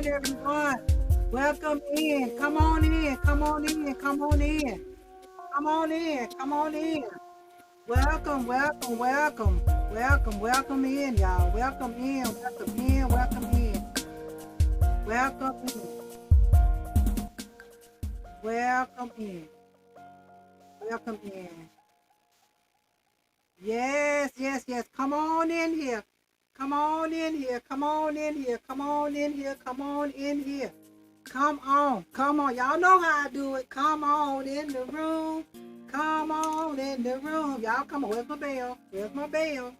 in, everyone. Welcome in. Come on in. Come on in. Come on in. Come on in. Come on in. Welcome, welcome, welcome. Welcome, welcome in, y'all. Welcome in. Welcome in. Welcome in. Welcome in. Welcome in. Welcome in. Yes, yes, yes. Come on in here. Come on in here. Come on in here. Come on in here. Come on in here. Come on. Come on. Y'all know how I do it. Come on in the room. Come on in the room. Y'all come on. Where's my bell? Where's my bell?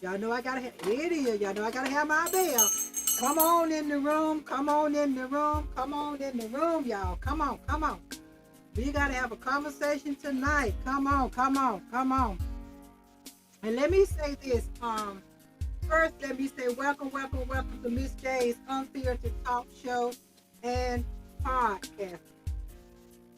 Y'all know I gotta have it is. Y'all know I gotta have my bell. Come on in the room. Come on in the room. Come on in the room, y'all. Come on. Come on. We gotta have a conversation tonight. Come on. Come on. Come on. And let me say this. First, let me say welcome, welcome, welcome to Miss J's Unfiltered Talk Show and Podcast.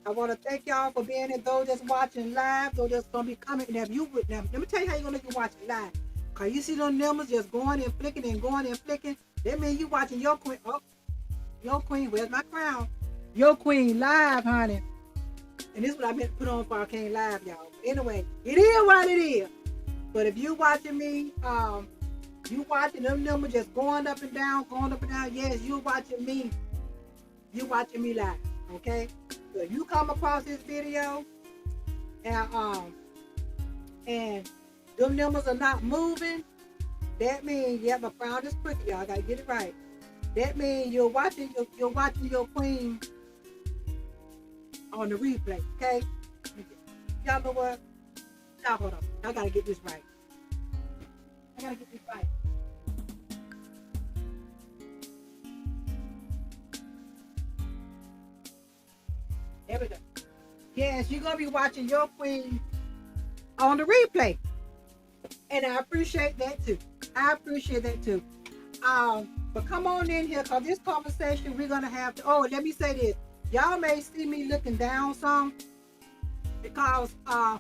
I want to thank y'all for being there. Those that's watching live, those that's going to be coming. Now, if you would, now, let me tell you how you're going to be watching live. Because you see those numbers just going and flicking and going and flicking. That means you watching your queen. Oh, your queen. Where's my crown? Your queen live, honey. And this is what I meant to put on for I came live, y'all. Anyway, it is what it is. But if you watching me, you watching them numbers just going up and down, yes, you watching me. You watching me live, okay? So if you come across this video and them numbers are not moving, that means, yeah, my crown is crooked, y'all. I gotta get it right. That means you're watching your queen on the replay, okay? Y'all know what? Y'all hold on. I gotta get this right. I gotta get this right. There we go. Yes, you're gonna be watching your queen on the replay. And I appreciate that too. I appreciate that too. But come on in here, because this conversation we're gonna have to let me say this. Y'all may see me looking down some because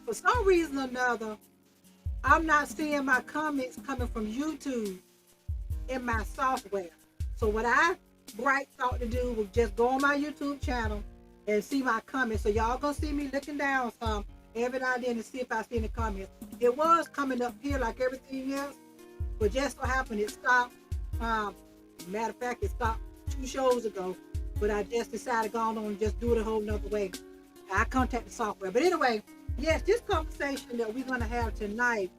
for some reason or another, I'm not seeing my comments coming from YouTube in my software. So what I bright thought to do was just go on my YouTube channel and see my comments. So y'all gonna see me looking down some every now and then to see if I see any comments. It was coming up here like everything else, but just so happened it stopped. Matter of fact, it stopped 2 shows ago, but I just decided to go on and just do it a whole nother way. I contact the software. But anyway, yes, this conversation that we're gonna have tonight,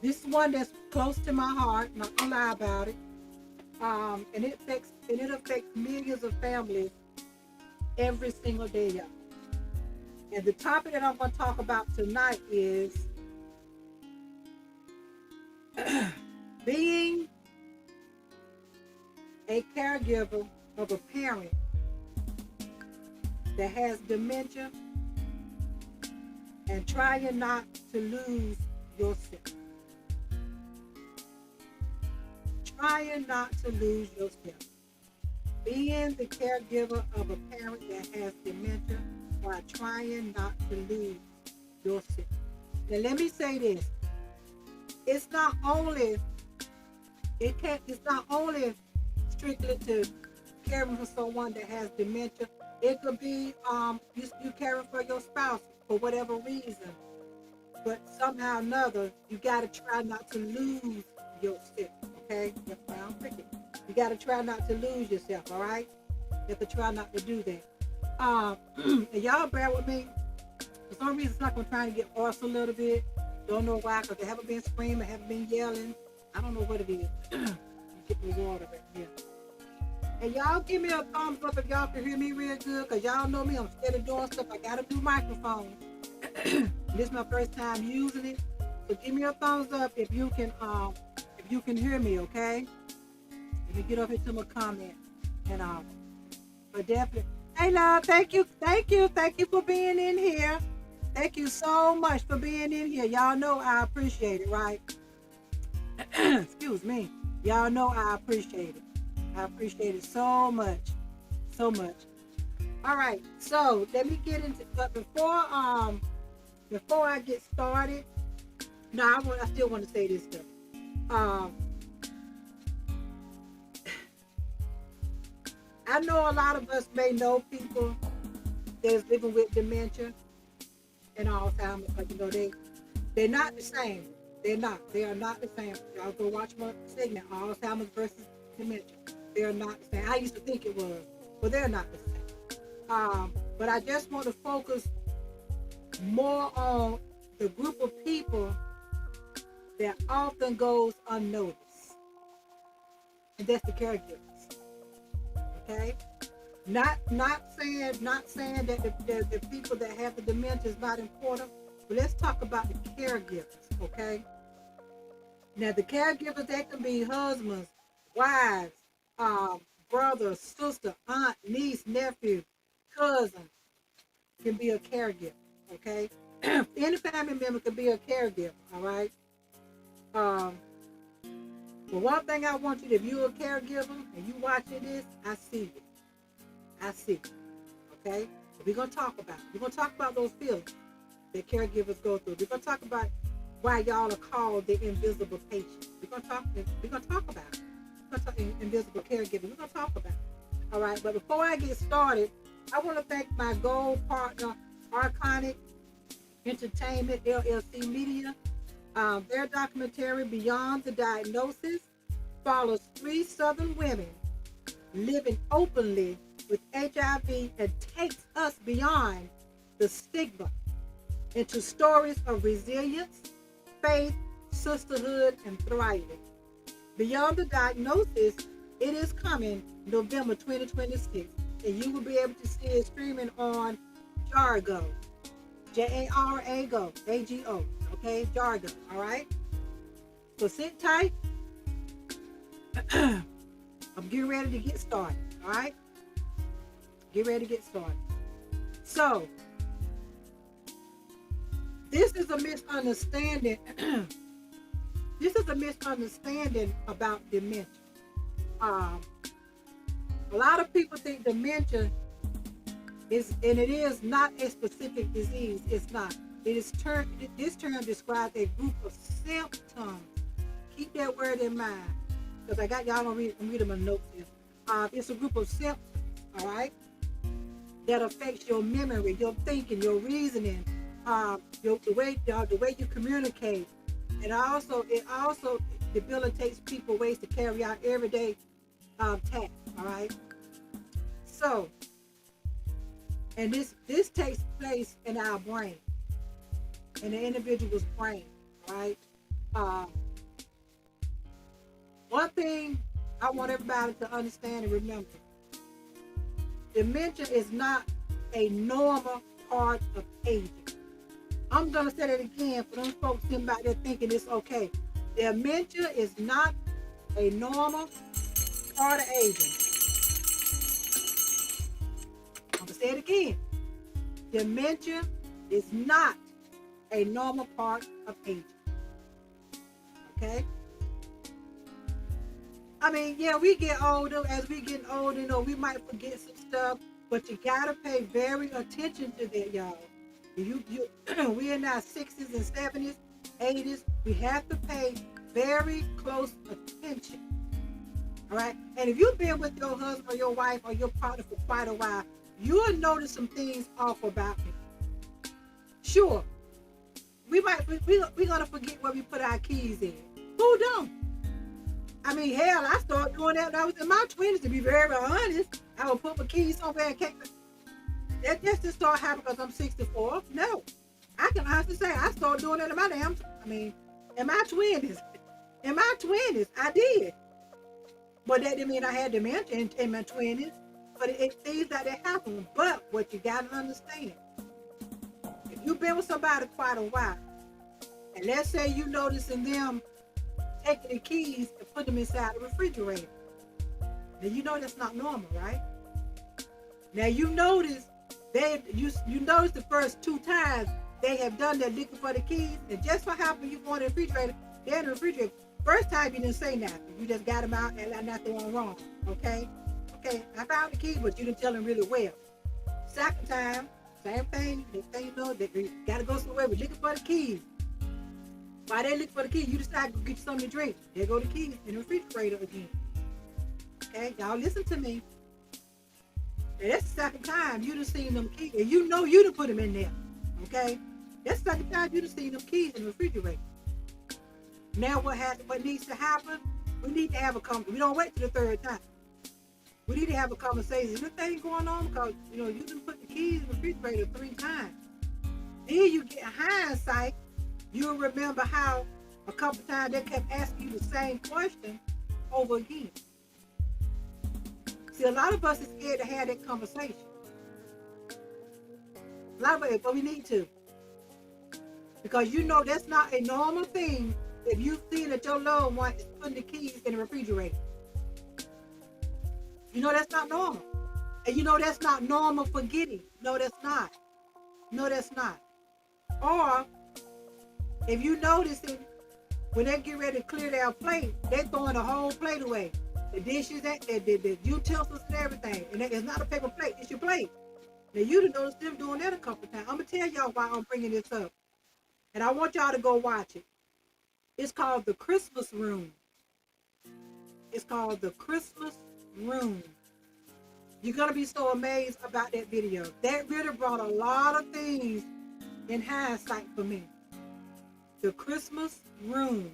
this is one that's close to my heart, not gonna lie about it. And it affects millions of families every single day, y'all. And the topic that I'm gonna talk about tonight is being a caregiver of a parent that has dementia and trying not to lose yourself. Trying not to lose yourself. Being the caregiver of a parent that has dementia while trying not to lose yourself. Now let me say this. It's not only strictly to caring for someone that has dementia. It could be you caring for your spouse for whatever reason. But somehow or another, you gotta try not to lose yourself. Okay? That's why I'm cricket. You gotta try not to lose yourself, all right? You have to try not to do that. And y'all bear with me. For some reason, it's like I'm trying to get hoarse a little bit. Don't know why, because I haven't been screaming, I haven't been yelling. I don't know what it is. Get me water right here. And y'all give me a thumbs up if y'all can hear me real good, because y'all know me, I'm steady doing stuff. I got a new microphone. This is my first time using it. So give me a thumbs up if you can hear me, okay? Let me get up here to my comment. And but definitely. Hey love, thank you for being in here. Thank you so much for being in here. Y'all know I appreciate it, right? Excuse me. Y'all know I appreciate it. I appreciate it so much. So much. All right. So let me get into but before I get started, no, I still want to say this stuff. I know a lot of us may know people that's living with dementia and Alzheimer's, but they're not the same. They're not. They are not the same. Y'all go watch my segment, Alzheimer's versus dementia. They are not the same. I used to think it was, but they're not the same. But I just want to focus more on the group of people that often goes unnoticed, and that's the caregivers. Okay, not saying that the people that have the dementia is not important, but let's talk about the caregivers. Okay, now the caregivers, they can be husbands, wives, brother, sister, aunt, niece, nephew, cousin, can be a caregiver. Okay, any family member can be a caregiver. All right. But one thing I want you to, if you're a caregiver and you watching this, I see you. I see you. Okay? We're going to talk about it. We're going to talk about those feelings that caregivers go through. We're going to talk about why y'all are called the invisible patient. We're going to talk about it. We're going to talk invisible caregiving. We're going to talk about it. All right? But before I get started, I want to thank my gold partner, Arconic Entertainment, LLC Media. Their documentary, Beyond the Diagnosis, follows 3 Southern women living openly with HIV and takes us beyond the stigma into stories of resilience, faith, sisterhood, and thriving. Beyond the Diagnosis, it is coming November 2026, and you will be able to see it streaming on Jargo, Jarago, AGO. Okay, jargon, all right? So sit tight. I'm getting ready to get started, all right? Get ready to get started. So, this is a misunderstanding. This is a misunderstanding about dementia. A lot of people think dementia is, and it is not a specific disease. It's not. This term describes a group of symptoms. Keep that word in mind, because I got y'all gonna read them in notes here. It's a group of symptoms, all right, that affects your memory, your thinking, your reasoning, the way you communicate, and it also debilitates people ways to carry out everyday tasks. All right. So, and this takes place in our brain. In the individual's brain, right? One thing I want everybody to understand and remember: dementia is not a normal part of aging. I'm gonna say that again for those folks sitting back there thinking it's okay. Dementia is not a normal part of aging. I'm gonna say it again. Dementia is not a normal part of aging. Okay? I mean, yeah, we get older. As we get older, we might forget some stuff, but you gotta pay very attention to that, y'all. We in our 60s and 70s, 80s, we have to pay very close attention. All right? And if you've been with your husband or your wife or your partner for quite a while, you'll notice some things off about me. Sure. We're gonna forget where we put our keys in. Who don't? I mean, hell, I started doing that when I was in my 20s, to be very honest. I would put my keys somewhere and can't. That just didn't start happening because I'm 64. No. I can honestly say I started doing that in my in my 20s. In my 20s, I did. But that didn't mean I had dementia in my 20s. But things like that happen. But what you gotta understand, if you've been with somebody quite a while, and let's say you noticing them taking the keys and put them inside the refrigerator, now you know that's not normal, right? Now you notice you notice the first 2 times they have done that looking for the keys, and just what happened, you go in the refrigerator, they're in the refrigerator. First time you didn't say nothing, you just got them out and let nothing wrong, okay? Okay, I found the keys, but you didn't tell them really well. Second time, same thing. Next thing you know, they gotta go somewhere. We're looking for the keys. While they look for the keys, you decide to get you something to drink. There go the keys in the refrigerator again. Okay, y'all listen to me. And that's the second time you done seen them keys. And you know you done put them in there. Okay? That's the second time you done seen them keys in the refrigerator. Now what needs to happen? We need to have a conversation. We don't wait till the third time. We need to have a conversation. Is this thing going on? Because, you know, you done put the keys in the refrigerator 3 times. Then you get hindsight. You'll remember how a couple times they kept asking you the same question over again. See, a lot of us is scared to have that conversation. A lot of us, but we need to. Because you know that's not a normal thing if you see that your loved one is putting the keys in the refrigerator. You know that's not normal. And you know that's not normal forgetting. No, that's not. No, that's not. Or, if you notice it, when they get ready to clear their plate, they're throwing the whole plate away. The dishes, the utensils and everything. And it's not a paper plate, it's your plate. Now, you'd have noticed them doing that a couple times. I'm going to tell y'all why I'm bringing this up. And I want y'all to go watch it. It's called The Christmas Room. It's called The Christmas Room. You're going to be so amazed about that video. That really brought a lot of things in hindsight for me. The Christmas Room.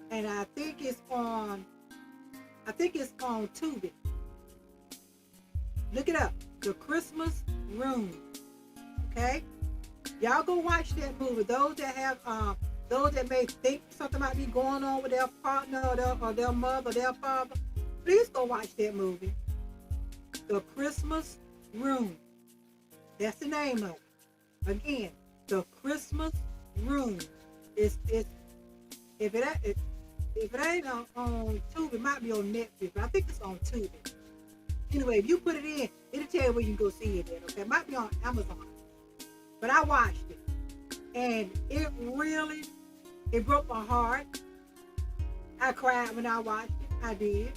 And I think it's on Tubi. Look it up. The Christmas Room. Okay? Y'all go watch that movie. Those that may think something might be going on with their partner or their mother or their father, please go watch that movie. The Christmas Room. That's the name of it. Again, The Christmas Room. If it ain't on Tubi, it might be on Netflix, but I think it's on Tubi. Anyway, if you put it in, it'll tell you where you can go see it at, okay? It might be on Amazon. But I watched it. And it broke my heart. I cried when I watched it. I did.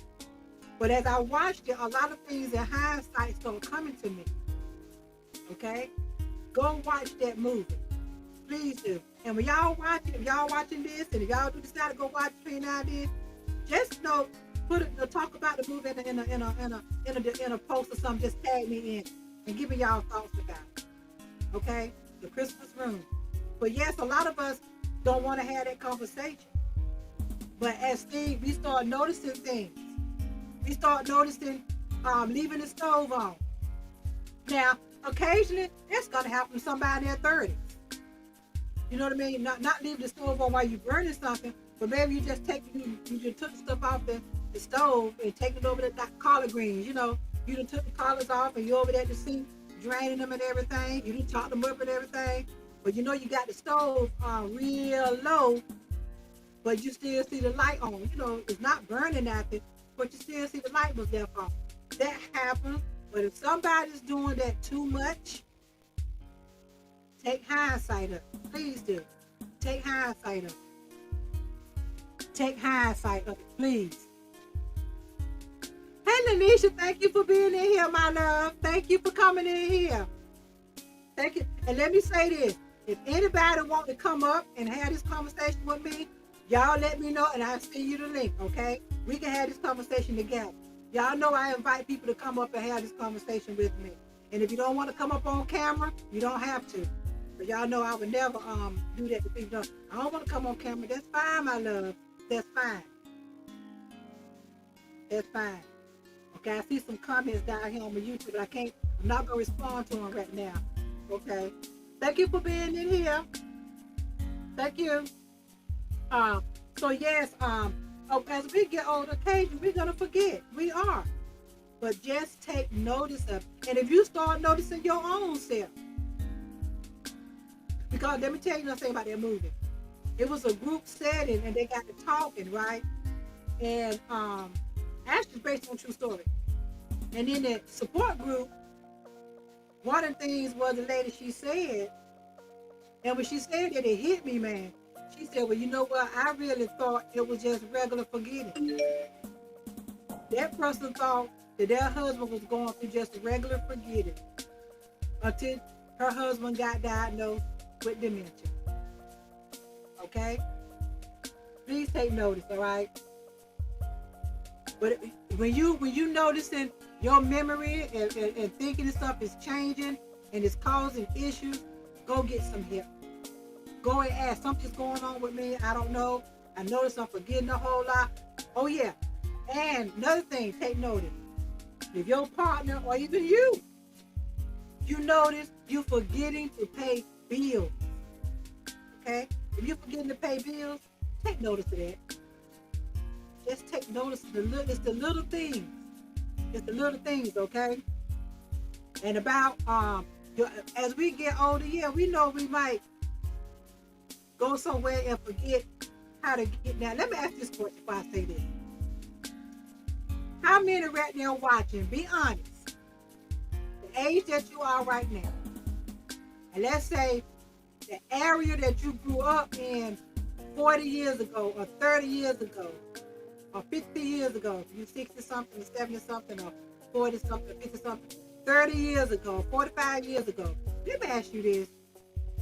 But as I watched it, a lot of things in hindsight started coming to me. Okay? Go watch that movie. Please do. And when y'all watch it, if y'all watching this, and if y'all do decide to go watch it between now and then, just know, talk about the movie in a post or something. Just tag me in and give me y'all thoughts about it. Okay? The Christmas Room. But yes, a lot of us don't want to have that conversation. But as Steve, we start noticing things. We start noticing leaving the stove on. Now, occasionally, that's going to happen to somebody in their 30s. You know what I mean? Not leaving the stove on while you're burning something, but maybe you just took the stuff off the stove and take it over to collard greens. You know, you done took the collards off and you're over there at the sink draining them and everything. You done chopped them up and everything. But you know you got the stove real low, but you still see the light on. You know, it's not burning nothing, but you still see the light was there for. That happens. But if somebody's doing that too much, take hindsight up. Please do. Take hindsight up. Take hindsight up, please. Hey, Lanisha, thank you for being in here, my love. Thank you for coming in here. Thank you. And let me say this. If anybody want to come up and have this conversation with me, y'all let me know and I'll send you the link, okay? We can have this conversation together. Y'all know I invite people to come up and have this conversation with me. And if you don't want to come up on camera, you don't have to. But y'all know I would never do that to people. I don't want to come on camera. That's fine, my love. That's fine. That's fine. Okay, I see some comments down here on my YouTube, but I'm not going to respond to them right now. Okay. Thank you for being in here. Thank you. So yes, as we get older, occasionally we're going to forget. We are. But just take notice of it. And if you start noticing your own self, because let me tell you something about that movie. It was a group setting and they got to talking, right? And actually based on true story. And in that support group, one of the things was the lady, she said, and when she said that, it hit me, man. She said, well, you know what? I really thought it was just regular forgetting. That person thought that their husband was going through just regular forgetting until her husband got diagnosed with dementia. Okay? Please take notice, all right? But when you noticing your memory and thinking and stuff is changing and it's causing issues, go get some help. Go and ask, something's going on with me, I don't know. I notice I'm forgetting a whole lot. Oh yeah. And another thing, take notice. If your partner or even you notice you forgetting to pay bills. Okay? If you're forgetting to pay bills, take notice of that. Just take notice of it's the little things. It's the little things, okay? And about as we get older, yeah, we know we might go somewhere and forget how to get down. Let me ask this question before I say this. How many right now watching, be honest, the age that you are right now, and let's say the area that you grew up in 40 years ago or 30 years ago or 50 years ago, you 60 something, 70 something, or 40 something, 50 something, 30 years ago, 45 years ago. Let me ask you this.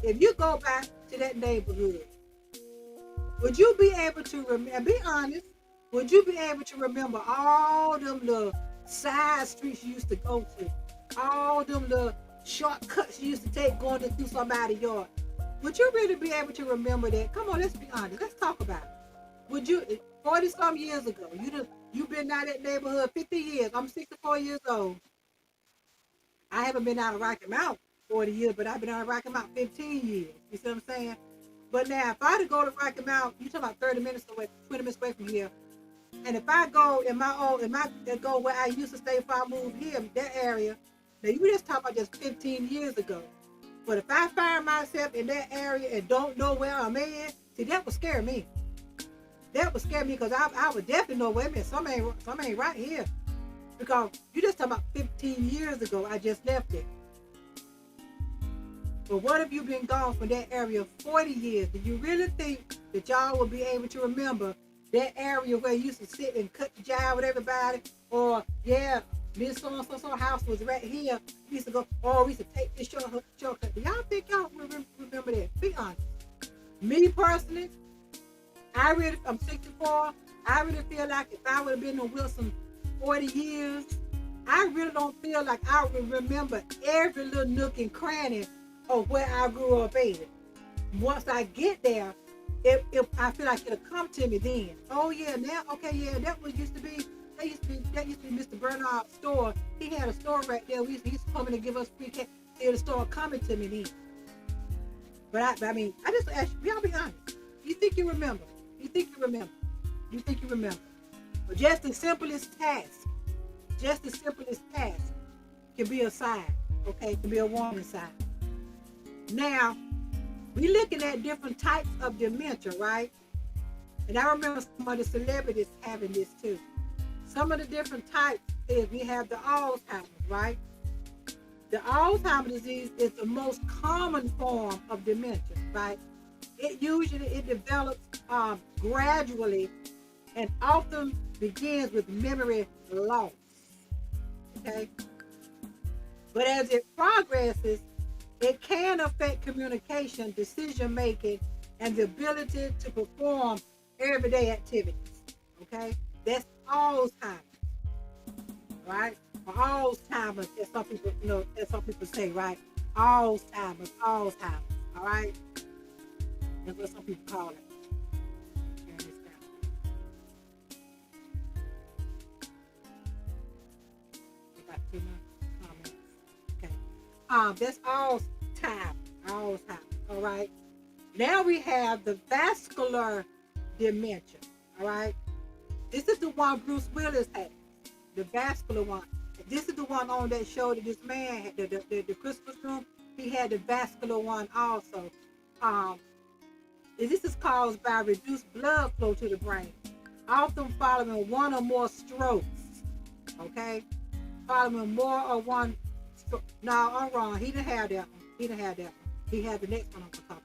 If you go back to that neighborhood, would you be able to remember, be honest, would you be able to remember all them little side streets you used to go to? All them little shortcuts you used to take going through somebody's yard? Would you really be able to remember that? Come on, let's be honest. Let's talk about it. Would you, 40 some years ago, you've been out that neighborhood 50 years. I'm 64 years old. I haven't been out of Rocky Mount 40 years, but I've been out of Rocky Mount 15 years. You see what I'm saying? But now, if I had to go to Rocky Mount, you talking about 30 minutes away, 20 minutes away from here. And if I go go where I used to stay before I moved here, that area, now you just talking about just 15 years ago. But if I find myself in that area and don't know where I'm at, see, that would scare me. That would scare me because I would definitely know, wait a minute, some ain't right here. Because you just talking about 15 years ago, I just left it. But what if you've been gone from that area 40 years? Do you really think that y'all will be able to remember that area where you used to sit and cut the jive with everybody? Or, yeah, this so-and-so house was right here. We used to go, we used to take this shortcut. Do y'all think y'all remember that? Be honest. Me personally, I'm 64. I really feel like if I would have been in Wilson 40 years, I really don't feel like I would remember every little nook and cranny of where I grew up at. Once I get there, if I feel like it'll come to me then. Oh yeah, now okay, yeah, that used to be Mr. Bernard's store. He had a store right there. He used to come in and give us free cash. The store coming to me then. But I mean, I just ask you, y'all be honest. You think you remember? You think you remember? You think you remember? But just the simplest task can be a sign, okay? Can be a warning sign. Now, we looking at different types of dementia, right? And I remember some of the celebrities having this too. Some of the different types is we have the Alzheimer's, right? The Alzheimer's disease is the most common form of dementia, right? It develops gradually and often begins with memory loss, okay? But as it progresses, it can affect communication, decision making, and the ability to perform everyday activities, okay? That's Alzheimer's, right? Or Alzheimer's, as some people say, right? Alzheimer's, all right? That's what some people call it. Turn this down. We got 2 more comments. Okay. That's Alzheimer's, all right? Now we have the vascular dementia, all right? This is the one Bruce Willis had, the vascular one. This is the one on that show that this man had, the Christmas room. He had the vascular one also. This is caused by reduced blood flow to the brain, often following one or more strokes. Okay, following more or one stroke. No, I'm wrong. He didn't have that one. He had the next one I'm gonna talk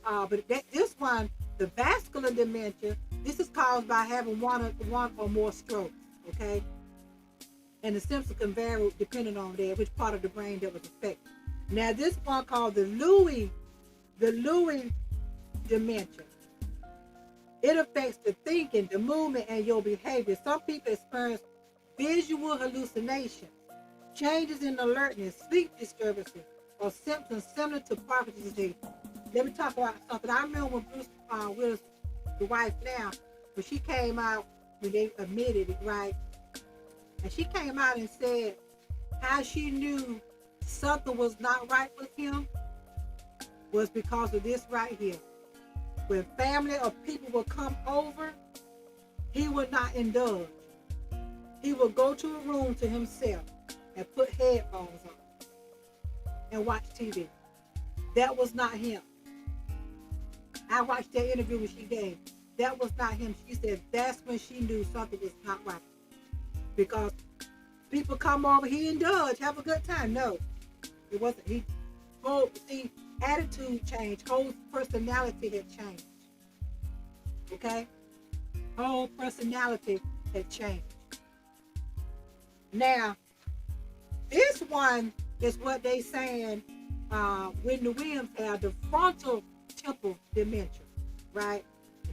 about. But this one, the vascular dementia, this is caused by having one or more strokes. Okay, and the symptoms can vary depending on which part of the brain that was affected. Now, this one called the Lewy dementia. It affects the thinking, the movement, and your behavior. Some people experience visual hallucinations, changes in alertness, sleep disturbances, or symptoms similar to Parkinson's disease. Let me talk about something. I remember when Bruce Willis, the wife now, when she came out, when they admitted it, right? And she came out and said how she knew something was not right with him was because of this right here. When family or people would come over, he would not indulge. He would go to a room to himself and put headphones on and watch TV. That was not him. I watched that interview when she gave. That was not him. She said that's when she knew something was not right. Because people come over, he indulged, have a good time. No, it wasn't. Attitude changed. Whole personality had changed. Okay? Whole personality had changed. Now, this one is what they saying when the Williams have the frontal temporal dementia, right?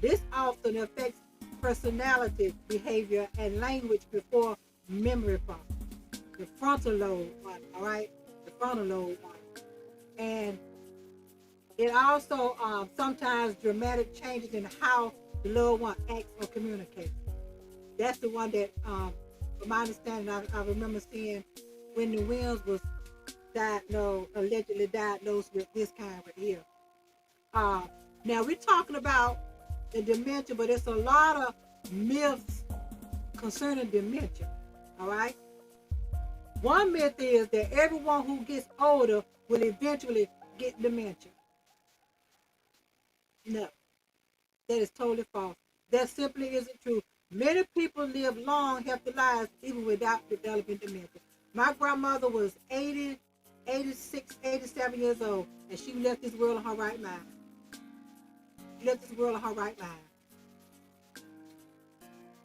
This often affects personality, behavior, and language before memory problems. The frontal lobe one, all right? The frontal lobe one. And it also sometimes dramatic changes in how the loved one acts or communicates. That's the one that, from my understanding, I remember seeing when the Williams was allegedly diagnosed with this kind right here. Now we're talking about the dementia, but it's a lot of myths concerning dementia. All right. One myth is that everyone who gets older will eventually get dementia. No, that is totally false. That simply isn't true. Many people live long, healthy lives even without developing dementia. My grandmother was 80, 86, 87 years old, and she left this world on her right mind. She left this world on her right mind.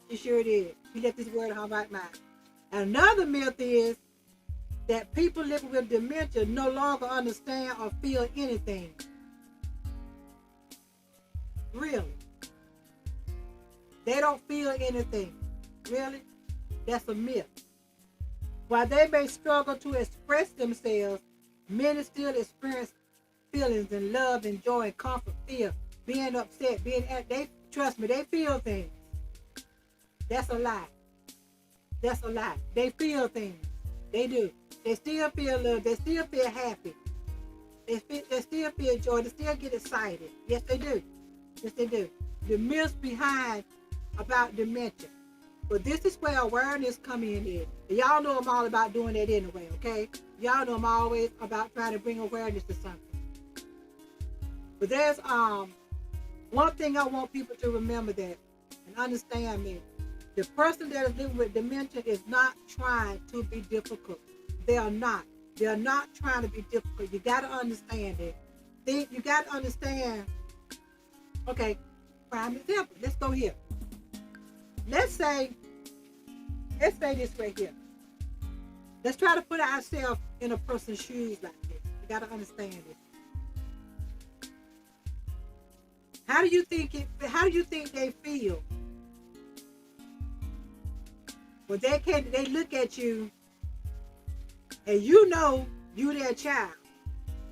She sure did. She left this world on her right mind. Another myth is that people living with dementia no longer understand or feel anything. Really? They don't feel anything. Really? That's a myth. While they may struggle to express themselves, many still experience feelings and love and joy and comfort, fear, being upset, trust me, they feel things. That's a lie. That's a lie. They feel things. They do. They still feel love. They still feel happy. They still feel joy. They still get excited. Yes, they do. Yes, they do. The myths behind about dementia. But this is where awareness come in here. Y'all know I'm all about doing that anyway, okay? Y'all know I'm always about trying to bring awareness to something. But there's one thing I want people to remember that and understand me. The person that is living with dementia is not trying to be difficult. They are not. They are not trying to be difficult. You got to understand it. You got to understand. Okay, prime example. Let's go here. Let's say this right here. Let's try to put ourselves in a person's shoes like this. You got to understand it. How do you think they feel? Well, they look at you and you know you their child.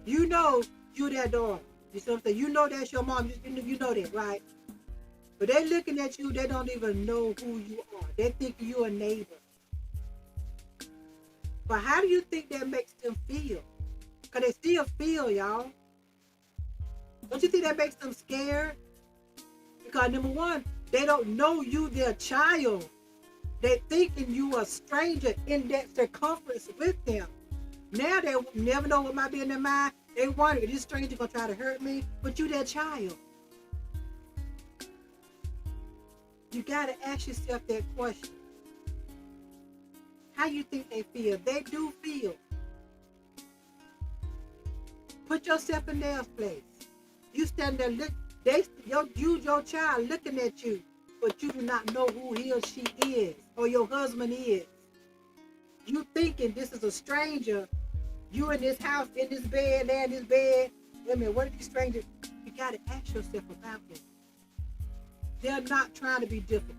You know you their daughter. You see what I'm saying? You know that's your mom. You know that, right? But they looking at you, they don't even know who you are. They think you're a neighbor. But how do you think that makes them feel? Because they still feel, y'all. Don't you think that makes them scared? Because number one, they don't know you, their child. They thinking you a stranger in that circumference with them. Now they never know what might be in their mind. They wonder, is this stranger gonna try to hurt me? But you their child. You gotta ask yourself that question. How you think they feel? They do feel. Put yourself in their place. You stand there, your child looking at you, but you do not know who he or she is, or your husband is. You thinking this is a stranger. You in this house, in this bed, there in this bed. Wait a minute, what are these strangers? You gotta ask yourself about them. They're not trying to be difficult.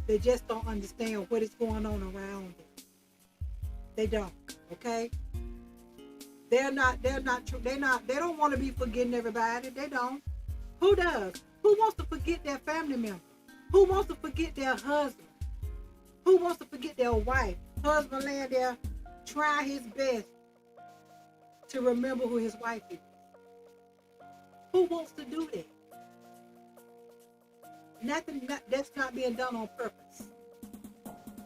They just don't understand what is going on around them. They don't. Okay? They don't want to be forgetting everybody. They don't. Who does? Who wants to forget their family member? Who wants to forget their husband? Who wants to forget their wife? Husband laying there trying his best to remember who his wife is. Who wants to do that? That's not being done on purpose.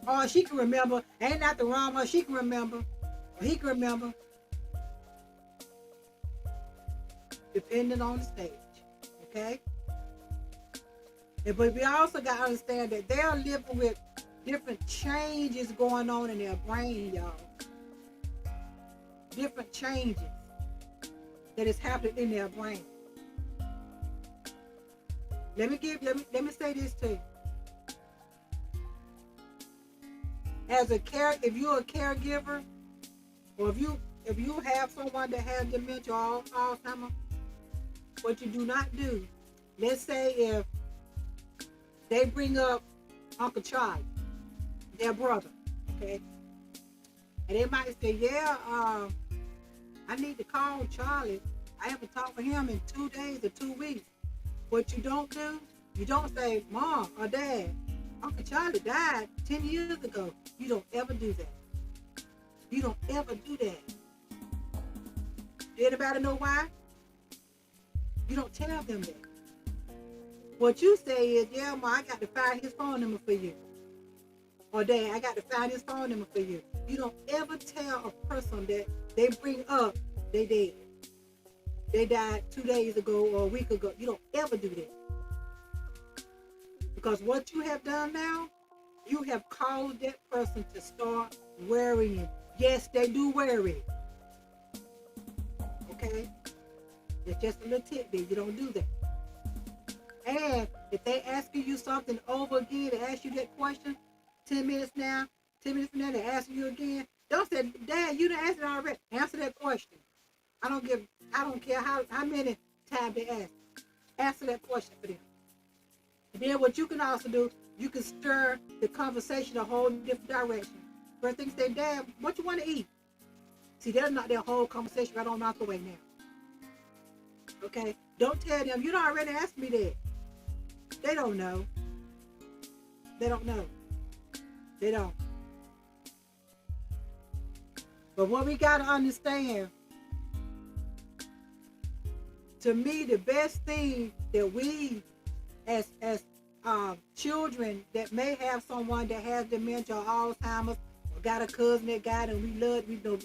Or she can remember, ain't nothing wrong with her, she can remember, or he can remember, depending on the stage. Okay? But we also got to understand that they're living with different changes going on in their brain, y'all. Different changes that is happening in their brain. Let me say this too. If you're a caregiver, or if you have someone that has dementia or Alzheimer's, what you do not do, let's say if they bring up Uncle Charlie, their brother, okay, and they might say, yeah, I need to call Charlie. I haven't talked with him in 2 days or 2 weeks. What you don't do, you don't say, Mom or Dad, Uncle Charlie died 10 years ago. You don't ever do that. You don't ever do that. Anybody know why? You don't tell them that. What you say is, yeah, Mom, I got to find his phone number for you. Or Dad, I got to find his phone number for you. You don't ever tell a person that they bring up they dead. They died 2 days ago or a week ago. You don't ever do that. Because what you have done now, you have caused that person to start worrying. Yes, they do worry. Okay? It's just a little tidbit. You don't do that. And if they asking you something over again, they ask you that question, 10 minutes now, 10 minutes from now, they ask you again. Don't say, Dad, you done answered already. Answer that question. I don't care how many times they ask. Answer that question for them. And then what you can also do, you can stir the conversation a whole different direction. First thing say, Dad, what you want to eat? See, that's not their whole conversation right on out the way now. Okay? Don't tell them, you don't already ask me that. They don't know. They don't know. They don't. But what we got to understand, to me, the best thing that we, as children that may have someone that has dementia or Alzheimer's, or got a cousin that got it, and we know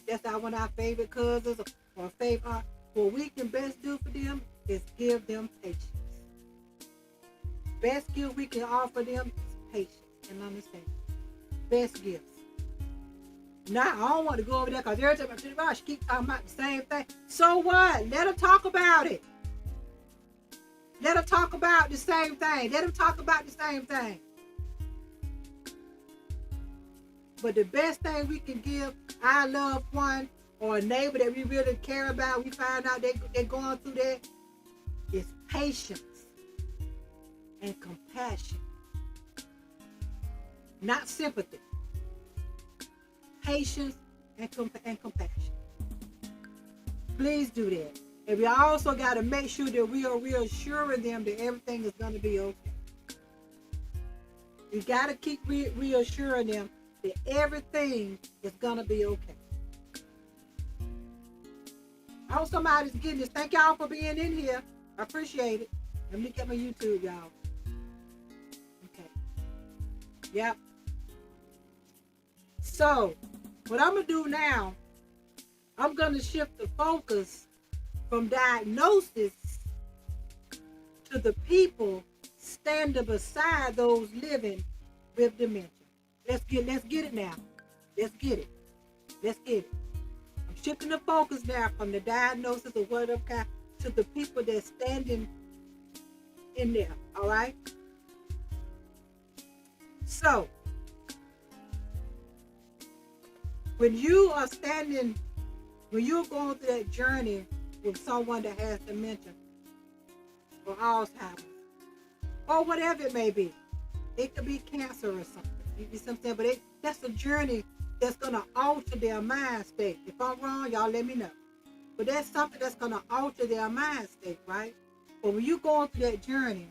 that's one of our favorite cousins or favorite aunt, what we can best do for them is give them patience. Best gift we can offer them is patience and understanding. Best gifts. Now, I don't want to go over there because every time I sit around, she keeps talking about the same thing. So what? Let her talk about it. Let her talk about the same thing. Let them talk about the same thing. But the best thing we can give our loved one or a neighbor that we really care about, we find out they're going through that, is patience and compassion. Not sympathy. Patience and compassion. Please do that. And we also got to make sure that we are reassuring them that everything is going to be okay. We got to keep reassuring them that everything is going to be okay. I hope somebody's getting this. Thank y'all for being in here. I appreciate it. Let me get my YouTube, y'all. Okay. Yep. So, what I'm going to do now, I'm going to shift the focus from diagnosis to the people standing beside those living with dementia. Let's get it now. Let's get it. I'm shifting the focus now from the diagnosis of whatever kind to the people that's standing in there. All right? So, when you're going through that journey with someone that has dementia or Alzheimer's or whatever it may be, It could be cancer or something. You see what I'm saying? But that's a journey that's gonna alter their mind state. If I'm wrong, y'all let me know. But that's something that's gonna alter their mind state, right? But when you go through that journey,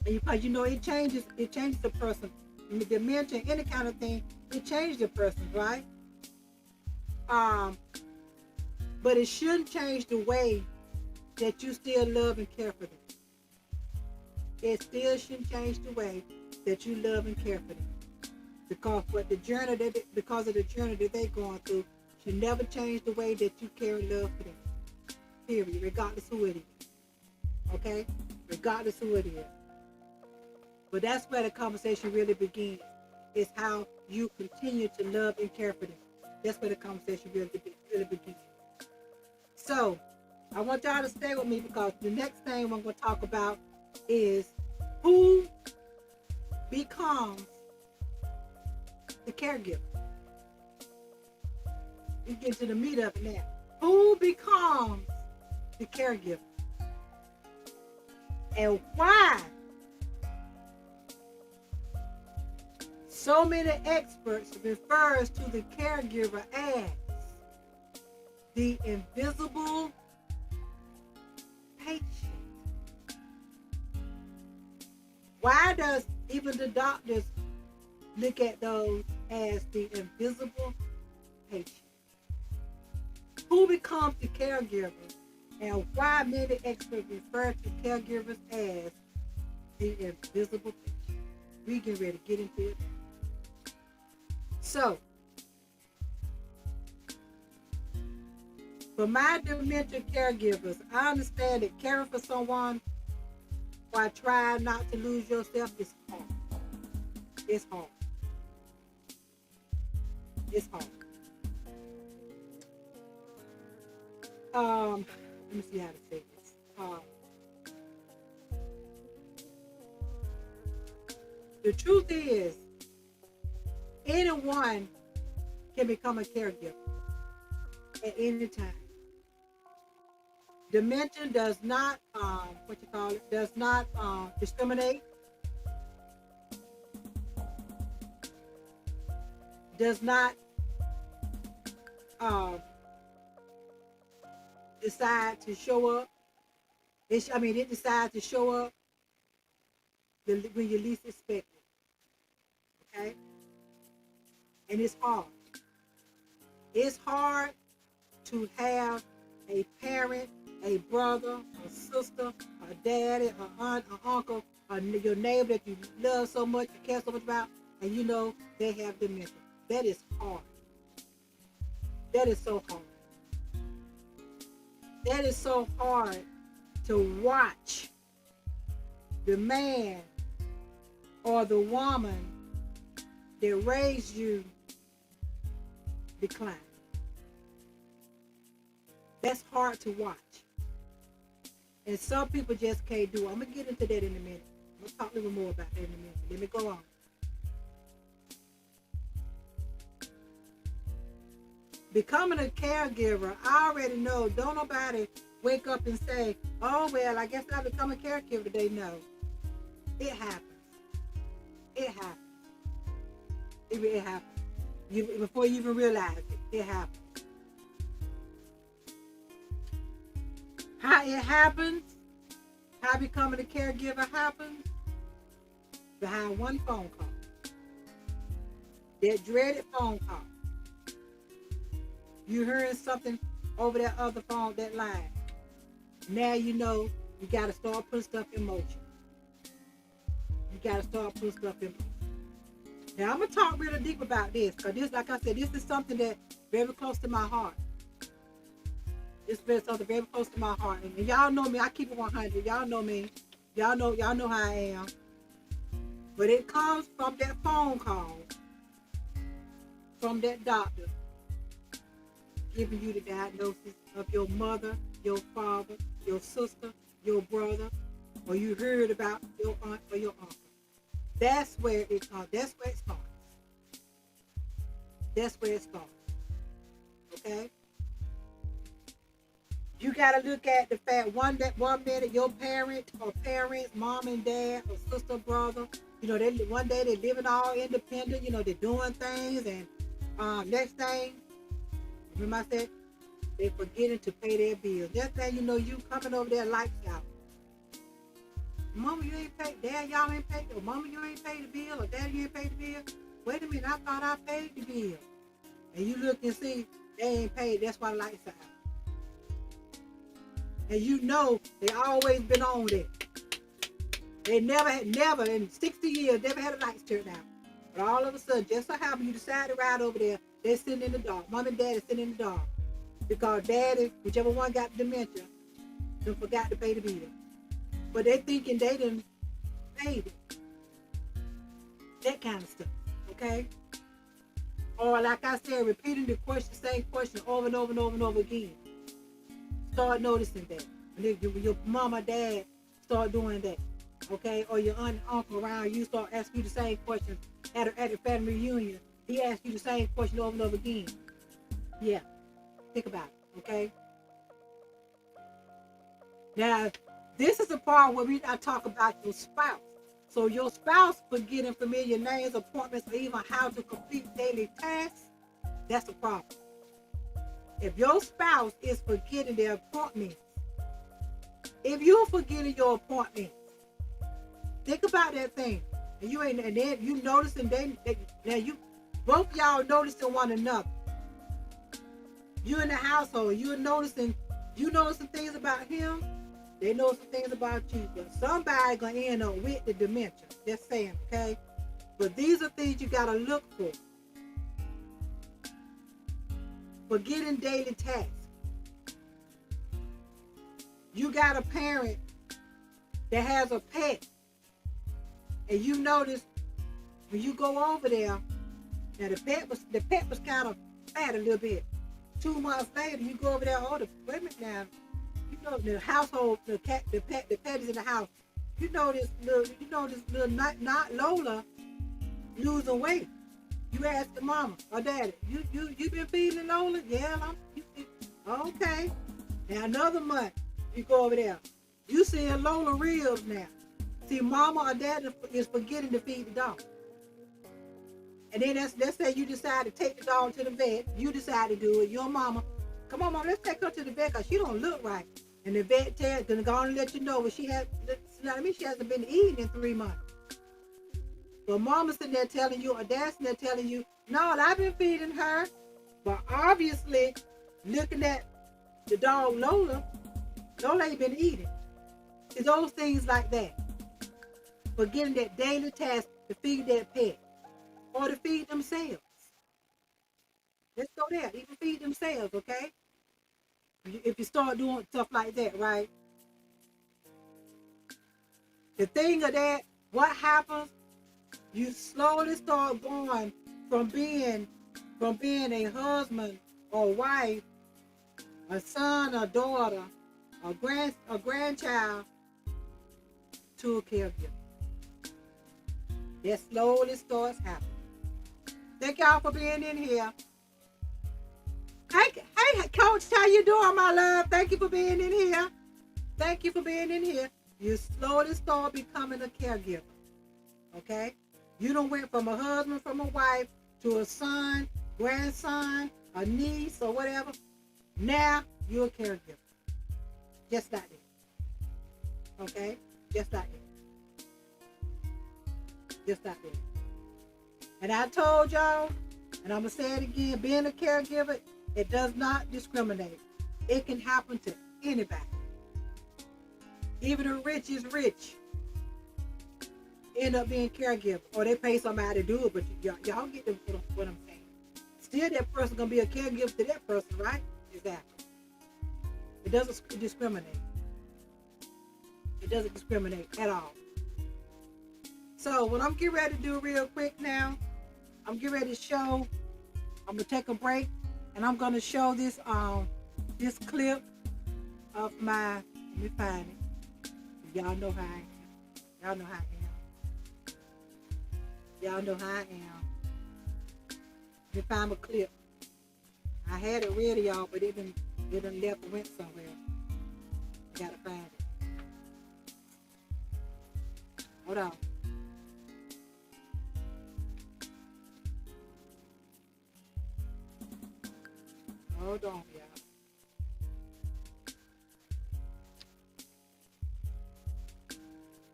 and because you know it changes the person. And the dementia, any kind of thing, it changes the person, right? But it shouldn't change the way that you still love and care for them. It still shouldn't change the way that you love and care for them. Because of the journey that they're going through, should never change the way that you care and love for them. Period. Regardless who it is. Okay? Regardless who it is. But that's where the conversation really begins. Is how you continue to love and care for them. That's where the conversation really begins. So, I want y'all to stay with me because the next thing I'm going to talk about is who becomes the caregiver. We get to the meat of it now. Who becomes the caregiver? And why so many experts refers to the caregiver as the invisible patient. Why does even the doctors look at those as the invisible patient? Who becomes the caregiver, and why many experts refer to caregivers as the invisible patient? We get ready to get into it. So, for my dementia caregivers, I understand that caring for someone while trying not to lose yourself is hard. It's hard. It's hard. Let me see how to say this. The truth is, anyone can become a caregiver at any time. Dementia does not, does not discriminate, does not decide to show up. It decides to show up when you least expect it. Okay? And it's hard. It's hard to have a parent, a brother, a sister, a daddy, an aunt, an uncle, your neighbor that you love so much, you care so much about, and you know they have dementia. That is hard. That is so hard. That is so hard to watch the man or the woman that raised you decline. That's hard to watch. And some people just can't do it. I'm going to get into that in a minute. I'm going to talk a little more about that in a minute. Let me go on. Becoming a caregiver, I already know, don't nobody wake up and say, oh, well, I guess I'll become a caregiver today. No. It happens. It happens. It happens. Before you even realize it, it happens. How it happens, how becoming a caregiver happens, behind one phone call. That dreaded phone call. You heard something over that other phone, that line. Now you know you got to start putting stuff in motion. You got to start putting stuff in motion. Now I'm going to talk really deep about this, because this, like I said, this is something that very close to my heart. This is something very close to my heart. And y'all know me, I keep it 100. Y'all know me. Y'all know how I am. But it comes from that phone call from that doctor giving you the diagnosis of your mother, your father, your sister, your brother, or you heard about your aunt or your uncle. That's where it comes. That's where it starts. That's where it starts. Okay? You got to look at the fact, one minute your parent or parents, mom and dad or sister, brother, You know, they one day they're living all independent. You know, they're doing things, and next thing, remember I said they forgetting to pay their bills. Next thing you know, you coming over there lights out. Mama, you ain't paid. Dad, y'all ain't paid. Or Mama, you ain't paid the bill. Or Daddy, you ain't paid the bill. Wait a minute, I thought I paid the bill. And you look and see they ain't paid. That's why the lights are out. And you know they always been on there. They never in 60 years, never had the lights turned out. But all of a sudden, just so happen you decide to ride over there, they're sitting in the dark. Mom and Dad is sitting in the dark. Because Daddy, whichever one got dementia, they forgot to pay the bill. But they thinking they didn't pay it. That kind of stuff, okay? Or like I said, repeating the same question over and over and over and over again. Start noticing that. And if your mom or dad start doing that, okay? Or your aunt and uncle around you start asking you the same question at a family reunion. He asks you the same question over and over again. Yeah, think about it, okay? Now, this is the part where I talk about your spouse. So your spouse forgetting familiar names, appointments, or even how to complete daily tasks, that's a problem. If your spouse is forgetting their appointments, if you're forgetting your appointments, think about that thing. And then you noticing now you both y'all noticing one another. You in the household, you noticing things about him. They know some things about you, but somebody gonna end up with the dementia. Just saying, okay? But these are things you gotta look for. Forgetting daily tasks. You got a parent that has a pet, and you notice when you go over there, now the pet was kind of fat a little bit. 2 months later, you go over there, wait a minute now. You know the household, the pet is in the house. You know this little not Lola losing weight. You ask the mama or daddy, you been feeding Lola? Yeah, okay. Now another month, you go over there. You seeing Lola ribs now. See, mama or daddy is forgetting to feed the dog. And then let's say you decide to take the dog to the vet. You decide to do it. Your mama, come on, mom, let's take her to the vet because she don't look right. And the vet gonna go on and let you know what she has. You know what I mean? She hasn't been eating in 3 months. But mama's sitting there telling you, or dad's sitting there telling you, no, I've been feeding her. But obviously, looking at the dog Lola ain't been eating. It's those things like that. Forgetting that daily task to feed that pet or to feed themselves. Let's go there. Even feed themselves, okay? If you start doing stuff like that, right? The thing of that, what happens, you slowly start going from being a husband or wife, a son or daughter, a grandchild, to a caregiver. That slowly starts happening. Thank y'all for being in here. Hey, Coach, how you doing, my love? Thank you for being in here. Thank you for being in here. You slowly start becoming a caregiver, okay? You done went from a husband, from a wife, to a son, grandson, a niece, or whatever. Now, you're a caregiver. Just like that. Okay? Just like that. Just like that. And I told y'all, and I'm going to say it again, being a caregiver, it does not discriminate. It can happen to anybody. Even the rich is rich. End up being caregiver. Or they pay somebody to do it, but y'all get what I'm saying. Still that person going to be a caregiver to that person, right? Exactly. It doesn't discriminate. It doesn't discriminate at all. So what I'm getting ready to do real quick now, I'm getting ready to show, I'm going to take a break, and I'm going to show this clip of my, let me find it. Y'all know how I am. Y'all know how I am. Y'all know how I am. Let me find a clip. I had it ready, y'all, but it done left and went somewhere. I gotta find it. Hold on. Hold on, y'all.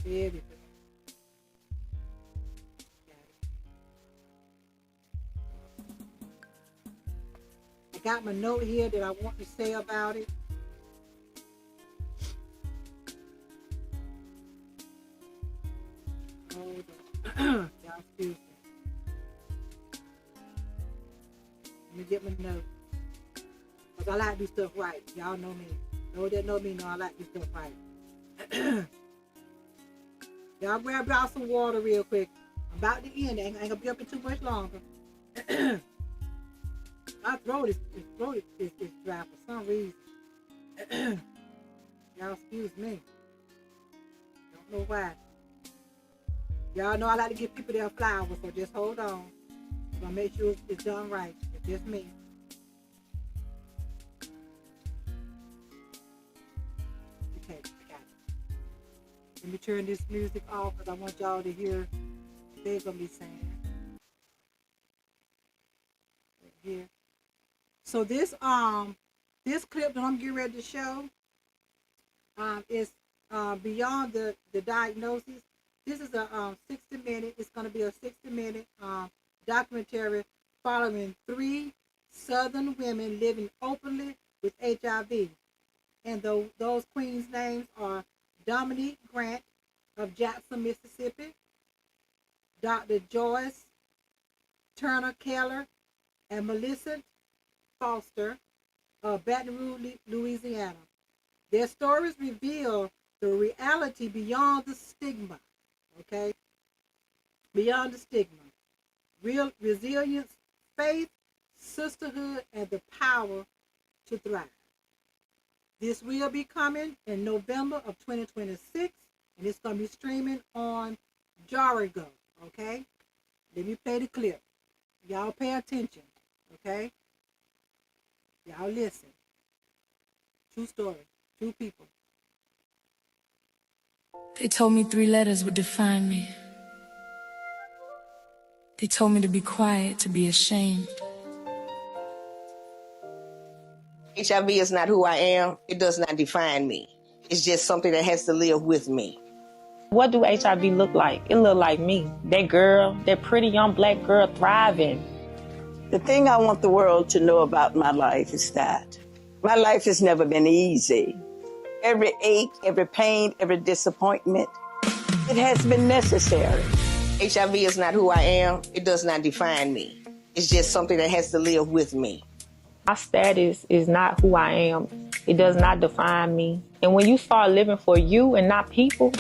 There we go. I got my note here that I want to say about it. Hold on. Y'all excuse me. Let me get my note. Because I like to do stuff right. Y'all know me. Those that know me know I like to do stuff right. Y'all grab out some water real quick. I'm about to end. I ain't gonna be up in too much longer. My throat is dry for some reason. Y'all excuse me. Don't know why. Y'all know I like to give people their flowers, so just hold on. I'm gonna make sure it's done right. It's just me. Okay, I got it. Let me turn this music off because I want y'all to hear what they're gonna be saying. Right here. So this clip that I'm getting ready to show is beyond the diagnosis. This is a 60-minute. It's going to be a 60-minute documentary following 3 Southern women living openly with HIV, and those queens' names are Dominique Grant of Jackson, Mississippi, Dr. Joyce Turner Keller, and Melissa Foster of Baton Rouge, Louisiana. Their stories reveal the reality beyond the stigma, okay? Beyond the stigma. Real resilience, faith, sisterhood, and the power to thrive. This will be coming in November of 2026, and it's going to be streaming on Jarigo, okay? Let me play the clip. Y'all pay attention, okay? Y'all listen. True story. True people. They told me 3 letters would define me. They told me to be quiet, to be ashamed. HIV is not who I am. It does not define me. It's just something that has to live with me. What do HIV look like? It look like me. That girl, that pretty young black girl thriving. The thing I want the world to know about my life is that my life has never been easy. Every ache, every pain, every disappointment, it has been necessary. HIV is not who I am. It does not define me. It's just something that has to live with me. My status is not who I am. It does not define me. And when you start living for you and not people,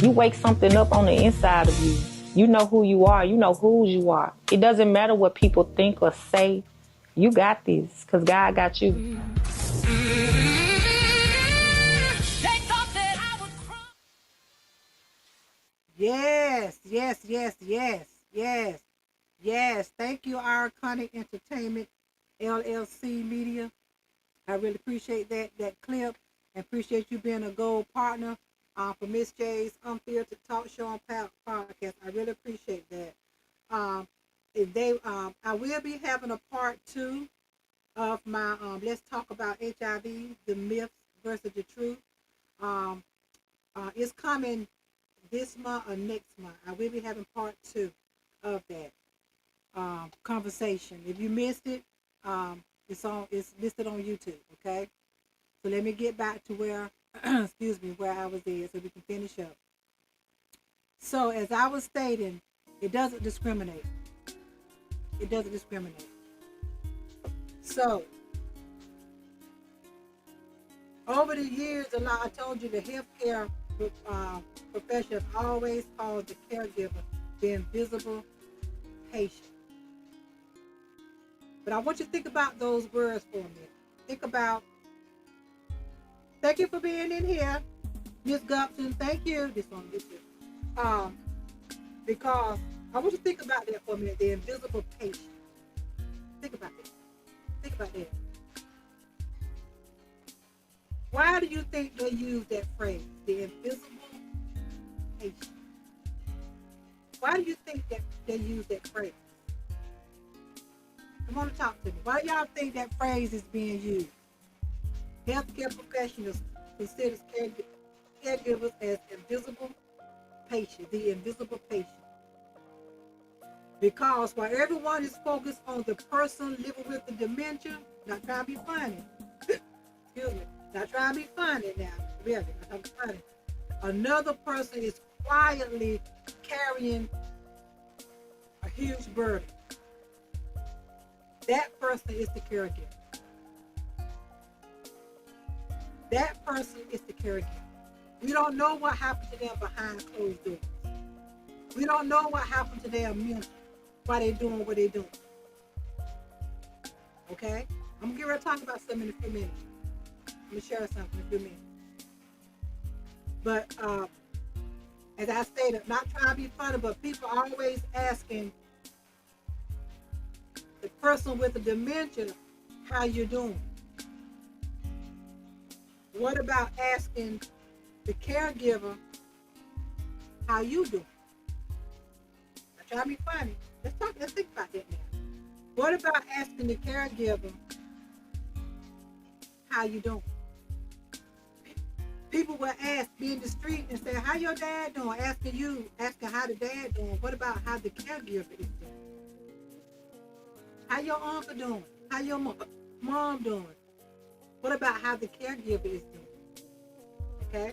you wake something up on the inside of you. You know who you are. You know whose you are. It doesn't matter what people think or say. You got this because God got you. Yes, yes, yes, yes, yes, yes. Thank you, Our Iconic Entertainment, LLC Media. I really appreciate that clip, and appreciate you being a gold partner for Miss J's Unfiltered Talk Show and Podcast. I really appreciate that. I will be having a part 2 of my Let's Talk About HIV, the myths versus the truth. It's coming this month or next month. I will be having part 2 of that conversation. If you missed it, it's listed on YouTube. Okay, so let me get back to where excuse me, where I was at, so we can finish up. So as I was stating, it doesn't discriminate. It doesn't discriminate. So over the years, I told you the healthcare profession has always called the caregiver the invisible patient. But I want you to think about those words for a minute. Think about, thank you for being in here, Miss Gupton. Thank you. This one, because I want you to think about that for a minute, the invisible patient. Think about that. Think about that. Why do you think they use that phrase, the invisible patient? Why do you think that they use that phrase? Come on and talk to me. Why do y'all think that phrase is being used? Healthcare professionals consider caregivers as invisible patient, the invisible patient. Because while everyone is focused on the person living with the dementia, not trying to be funny. Excuse me. Not trying to be funny now. Really, not trying to be funny. Another person is quietly carrying a huge burden. That person is the caregiver. That person is the caregiver. We don't know what happened to them behind closed doors. We don't know what happened to their mental, why they're doing what they're doing. Okay? I'm going to get ready to talk about something in a few minutes. I'm going to share something in a few minutes. But as I stated, not trying to be funny, but people are always asking the person with the dementia, how you doing? What about asking the caregiver, how you doing? Not trying to be funny. Let's think about that now. What about asking the caregiver, how you doing? People will ask, be in the street and say, how your dad doing? Asking how the dad doing. What about how the caregiver is doing? How your uncle doing? How your mom doing? What about how the caregiver is doing? Okay?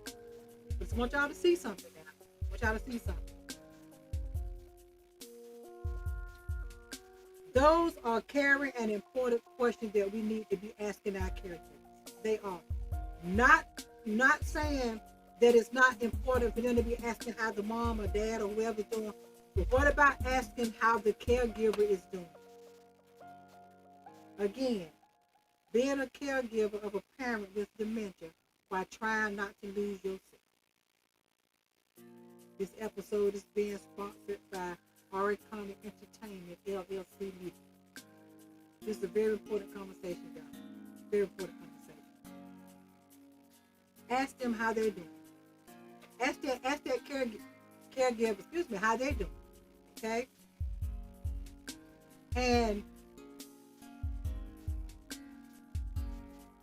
I just want y'all to see something now. I want y'all to see something. Those are caring and important questions that we need to be asking our caregivers. They are. Not saying that it's not important for them to be asking how the mom or dad or whoever's doing, but what about asking how the caregiver is doing? Again, being a caregiver of a parent with dementia while trying not to lose yourself. This episode is being sponsored by Oriconic Entertainment, LLC Media. This is a very important conversation, guys. Very important conversation. Ask them how they're doing. Ask that caregiver, how they're doing. Okay? And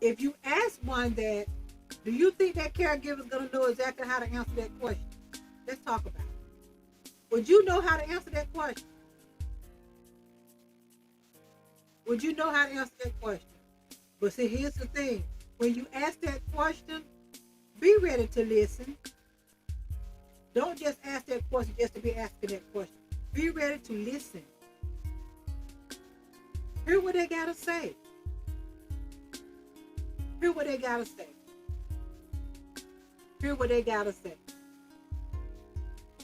if you ask one that, do you think that caregiver is going to know exactly how to answer that question? Let's talk about it. Would you know how to answer that question? Would you know how to answer that question? But see, here's the thing. When you ask that question, be ready to listen. Don't just ask that question just to be asking that question. Be ready to listen. Hear what they got to say. Hear what they got to say. Hear what they got to say.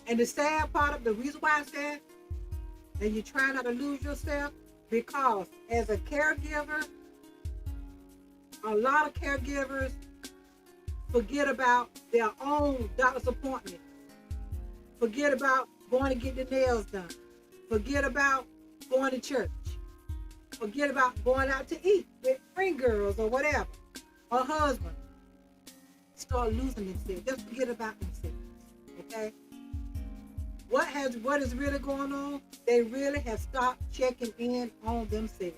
And the sad part of the reason why I said, and you try not to lose yourself, because as a caregiver, a lot of caregivers forget about their own doctor's appointment. Forget about going to get the nails done. Forget about going to church. Forget about going out to eat with friend girls or whatever, or husband. Start losing themselves. Just forget about themselves. Okay? What is really going on? They really have stopped checking in on themselves.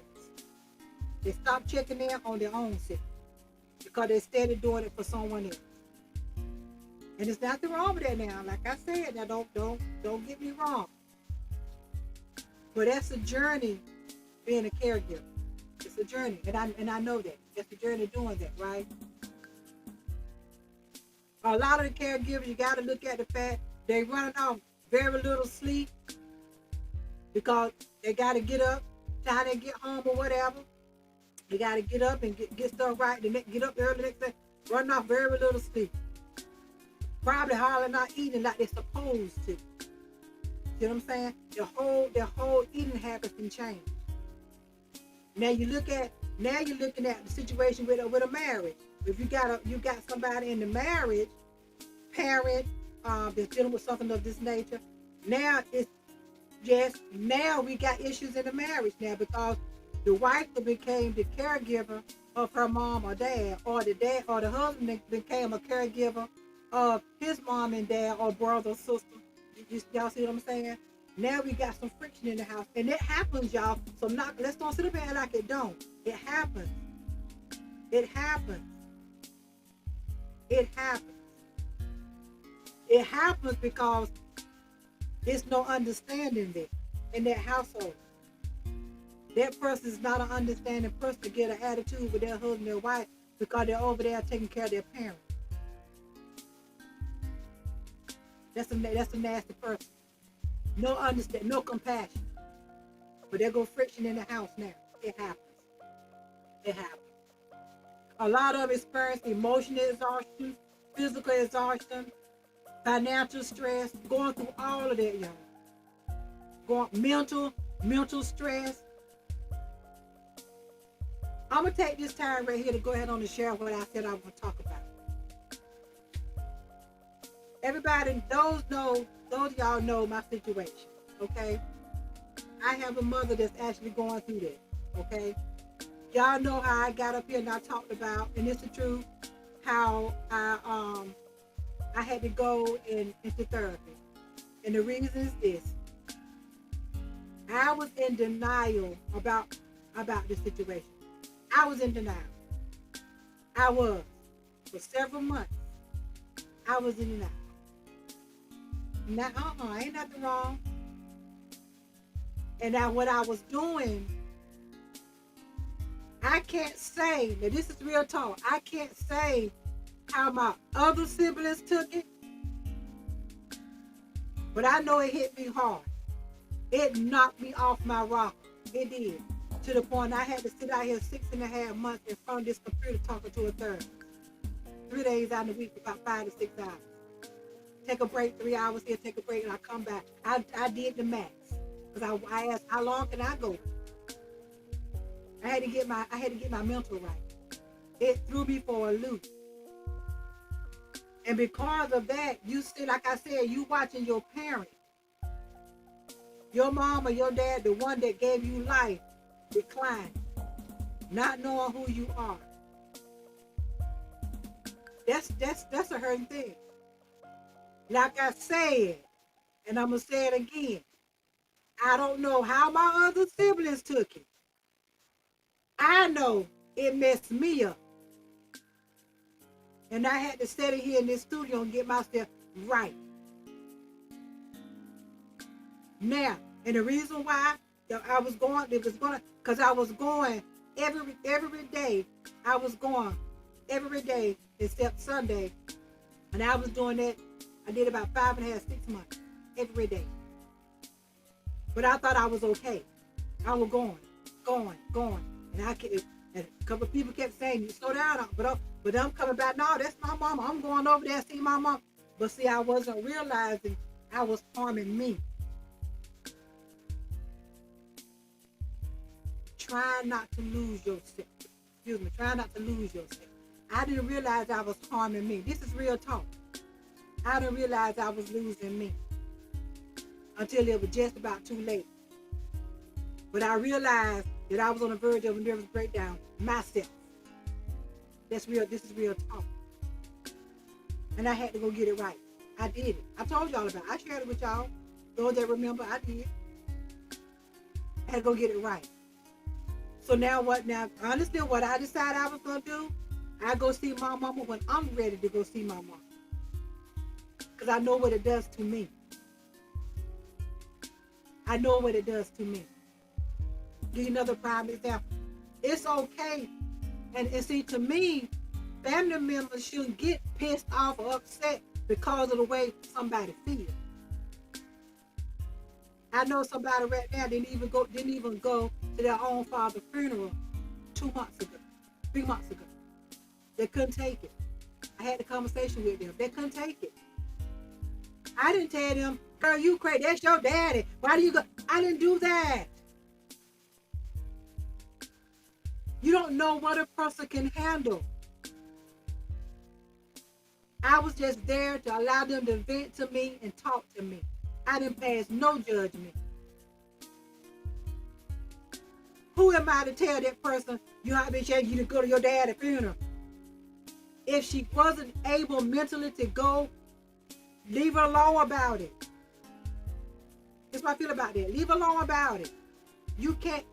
They stopped checking in on their own self because they started doing it for someone else. And there's nothing wrong with that now. Like I said, now don't get me wrong. But that's a journey being a caregiver. It's a journey, and I know that. It's a journey doing that, right? A lot of the caregivers, you got to look at the fact they running off very little sleep because they got to get up, time they get home or whatever. They got to get up and get stuff right. They get up early the next day, running off very little sleep. Probably hardly not eating like they're supposed to. See what I'm saying? Their whole eating habits can change. Now you're looking at the situation with a marriage. If you got somebody in the marriage, parent, that's dealing with something of this nature. Now we got issues in the marriage now because the wife became the caregiver of her mom or dad, or the husband became a caregiver of his mom and dad or brother or sister. Y'all see what I'm saying? Now we got some friction in the house. And it happens, y'all. So let's don't sit up here like it don't. It happens. It happens. It happens. It happens because there's no understanding there in that household. That person is not an understanding person to get an attitude with their husband and their wife because they're over there taking care of their parents. That's a nasty person. No understanding, no compassion. But there go friction in the house now. It happens. It happens. A lot of experience emotional exhaustion, physical exhaustion, financial stress, going through all of that, y'all. Mental stress. I'm going to take this time right here to go ahead on and share what I said I was going to talk about. Everybody, those of y'all know my situation, okay? I have a mother that's actually going through that, okay? Y'all know how I got up here and I talked about, and it's the truth, how I had to go into therapy. And the reason is this. I was in denial about this situation. I was in denial. I was. For several months, I was in denial. Now, ain't nothing wrong. And now what I was doing, I can't say, now this is real talk, I can't say how my other siblings took it, but I know it hit me hard. It knocked me off my rocker. It did. To the point I had to sit out here 6.5 months in front of this computer talking to a therapist. 3 days out of the week, about 5 to 6 hours. Take a break, 3 hours here, take a break, and I come back. I did the max. Because I asked, how long can I go? I had to get my mental right. It threw me for a loop. And because of that, you see, like I said, you watching your parent, your mom or your dad, the one that gave you life, decline, not knowing who you are. That's a hurting thing. Like I said, and I'm gonna say it again, I don't know how my other siblings took it. I know it messed me up. And I had to sit here in this studio and get myself right. Now, and the reason why I was going, because I was going every day. I was going every day except Sunday. And I was doing that, I did about 5.5, 6 months, every day. But I thought I was okay. I was going. And a couple of people kept saying, you slow down, but I'm coming back. No, that's my mama. I'm going over there to see my mom. But see, I wasn't realizing I was harming me. Try not to lose yourself. Excuse me, try not to lose yourself. I didn't realize I was harming me. This is real talk. I didn't realize I was losing me until it was just about too late. But I realized that I was on the verge of a nervous breakdown myself. That's real. This is real talk. And I had to go get it right. I did it. I told y'all about it. I shared it with y'all. Those that remember, I did. I had to go get it right. So now what? Now, honestly, what I decided I was going to do, I go see my mama when I'm ready to go see my mama. Because I know what it does to me. I know what it does to me. Give you another prime example. It's okay. And see, to me, family members shouldn't get pissed off or upset because of the way somebody feels. I know somebody right now didn't even go to their own father's funeral 2 months ago, 3 months ago. They couldn't take it. I had the conversation with them. They couldn't take it. I didn't tell them, girl, you crazy. That's your daddy. Why do you go? I didn't do that. You don't know what a person can handle. I was just there to allow them to vent to me and talk to me. I didn't pass no judgment. Who am I to tell that person, you know, I've been telling you to go to your dad's funeral? If she wasn't able mentally to go, leave her alone about it. That's what I feel about that. Leave alone about it. You can't,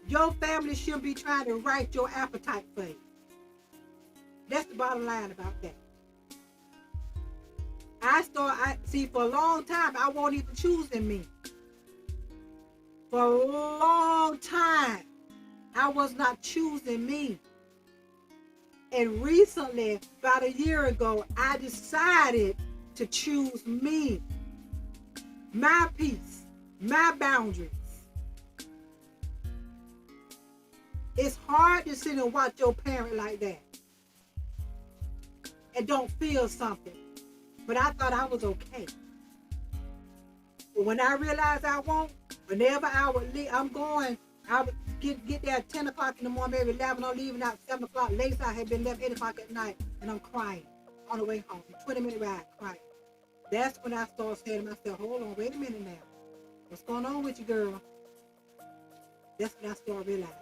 your family shouldn't be trying to write your appetite for you. That's the bottom line about that. See, for a long time, I wasn't even choosing me. For a long time, I was not choosing me. And recently, about a year ago, I decided to choose me. My peace, my boundaries. It's hard to sit and watch your parent like that and don't feel something. But I thought I was okay. But when I realized I won't, whenever I would leave, I would get there at 10 o'clock in the morning, maybe 11, I'm leaving out 7 o'clock. Latest I had been left 8 o'clock at night, and I'm crying on the way home. 20-minute ride, crying. That's when I started saying to myself, hold on, wait a minute now. What's going on with you, girl? That's when I started realizing.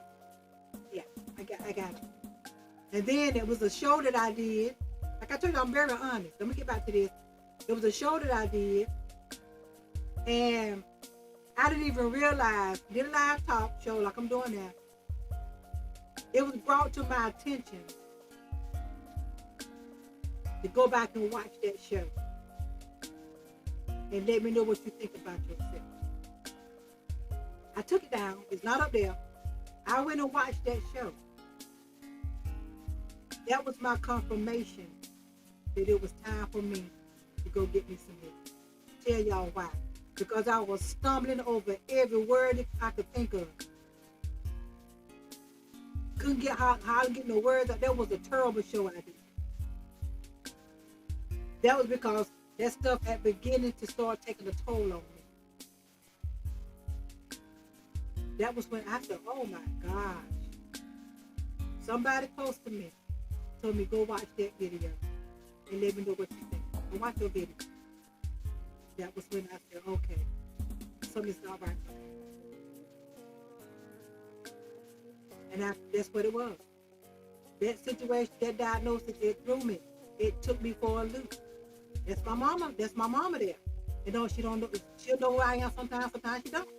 Yeah, I got it. And then it was a show that I did. Like I told you, I'm very honest. Let me get back to this. It was a show that I did, and I didn't even realize, did a live talk show like I'm doing now. It was brought to my attention to go back and watch that show and let me know what you think about yourself. I took it down. It's not up there. I went and watched that show. That was my confirmation that it was time for me to go get me some help. Tell y'all why. Because I was stumbling over every word I could think of. Couldn't get how to get no words out. That was a terrible show I did. That was because that stuff had beginning to start taking a toll on me. That was when I said, oh my gosh. Somebody close to me told me, go watch that video and let me know what you think. Go watch your video. That was when I said, okay, something's not right. And that's what it was. That situation, that diagnosis, it threw me. It took me for a loop. That's my mama. That's my mama there. You know, she don't know. She'll know who I am sometimes she don't.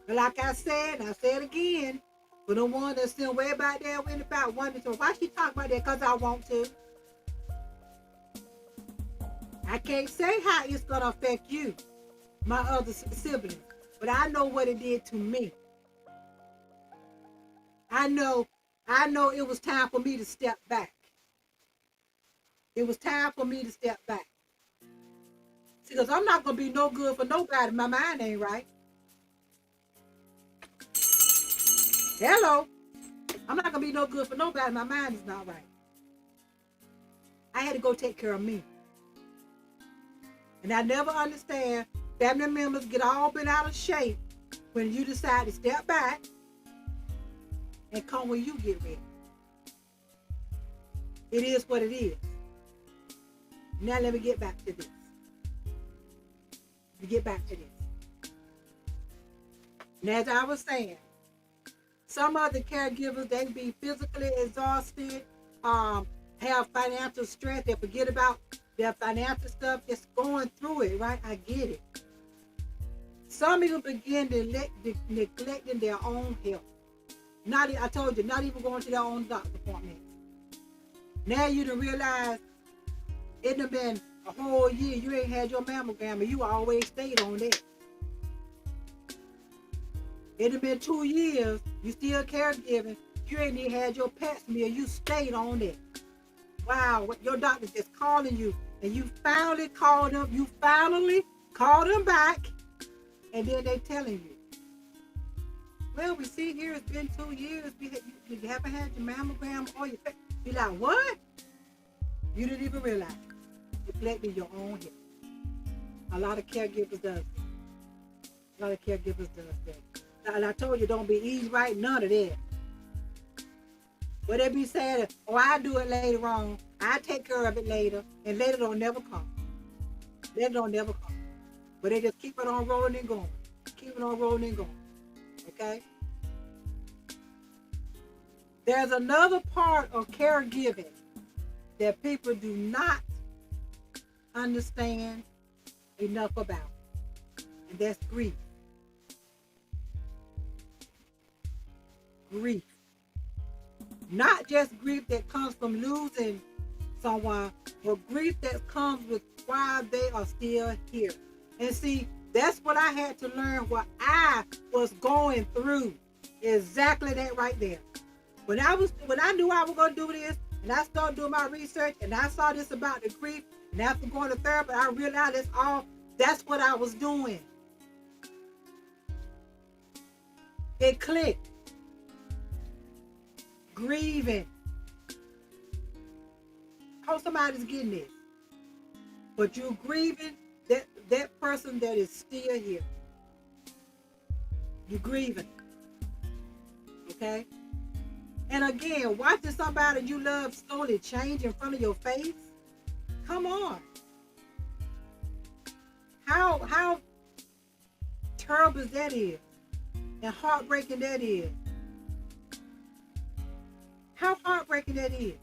But like I said, and I say it again, for the one that's still way back there in the back, wondering, why she talk about that? Because I want to. I can't say how it's going to affect you, my other siblings, but I know what it did to me. I know it was time for me to step back. It was time for me to step back. See, because I'm not going to be no good for nobody. My mind ain't right. Hello. I'm not going to be no good for nobody. My mind is not right. I had to go take care of me. And I never understand family members get all bent out of shape when you decide to step back and come when you get ready. It is what it is. Now let me get back to this. And as I was saying, some of the caregivers, they be physically exhausted, have financial stress, they forget about their financial stuff, just going through it, right? I get it. Some people begin to neglecting their own health. I told you, not even going to their own doctor appointments. Now you done realize it done been a whole year, you ain't had your mammogram, and you always stayed on that. It done been 2 years, you still caregiving, you ain't even had your pap smear, you stayed on that. Wow, your doctor's just calling you, and you finally called them back, and then they telling you, well, we see here it's been 2 years, you haven't had your mammogram or your pap. You're like, what? You didn't even realize it. Neglecting your own health. A lot of caregivers does that. And I told you, don't be easy, right? None of that. But they be saying, oh, I do it later on. I take care of it later. And later don't never come. But they just keep it on rolling and going. Okay? There's another part of caregiving that people do not understand enough about. and that's grief. Grief. Not just grief that comes from losing someone, but grief that comes with while they are still here. And see, that's what I had to learn, what I was going through. Exactly that right there. When I knew I was gonna do this, and I started doing my research, and I saw this about the grief, and after going to therapy, I realized that's what I was doing. It clicked. Grieving. Hope somebody's getting this. But you're grieving that person that is still here. You're grieving. Okay? And again, watching somebody you love slowly change in front of your face. Come on. How terrible that is. And heartbreaking that is. How heartbreaking that is.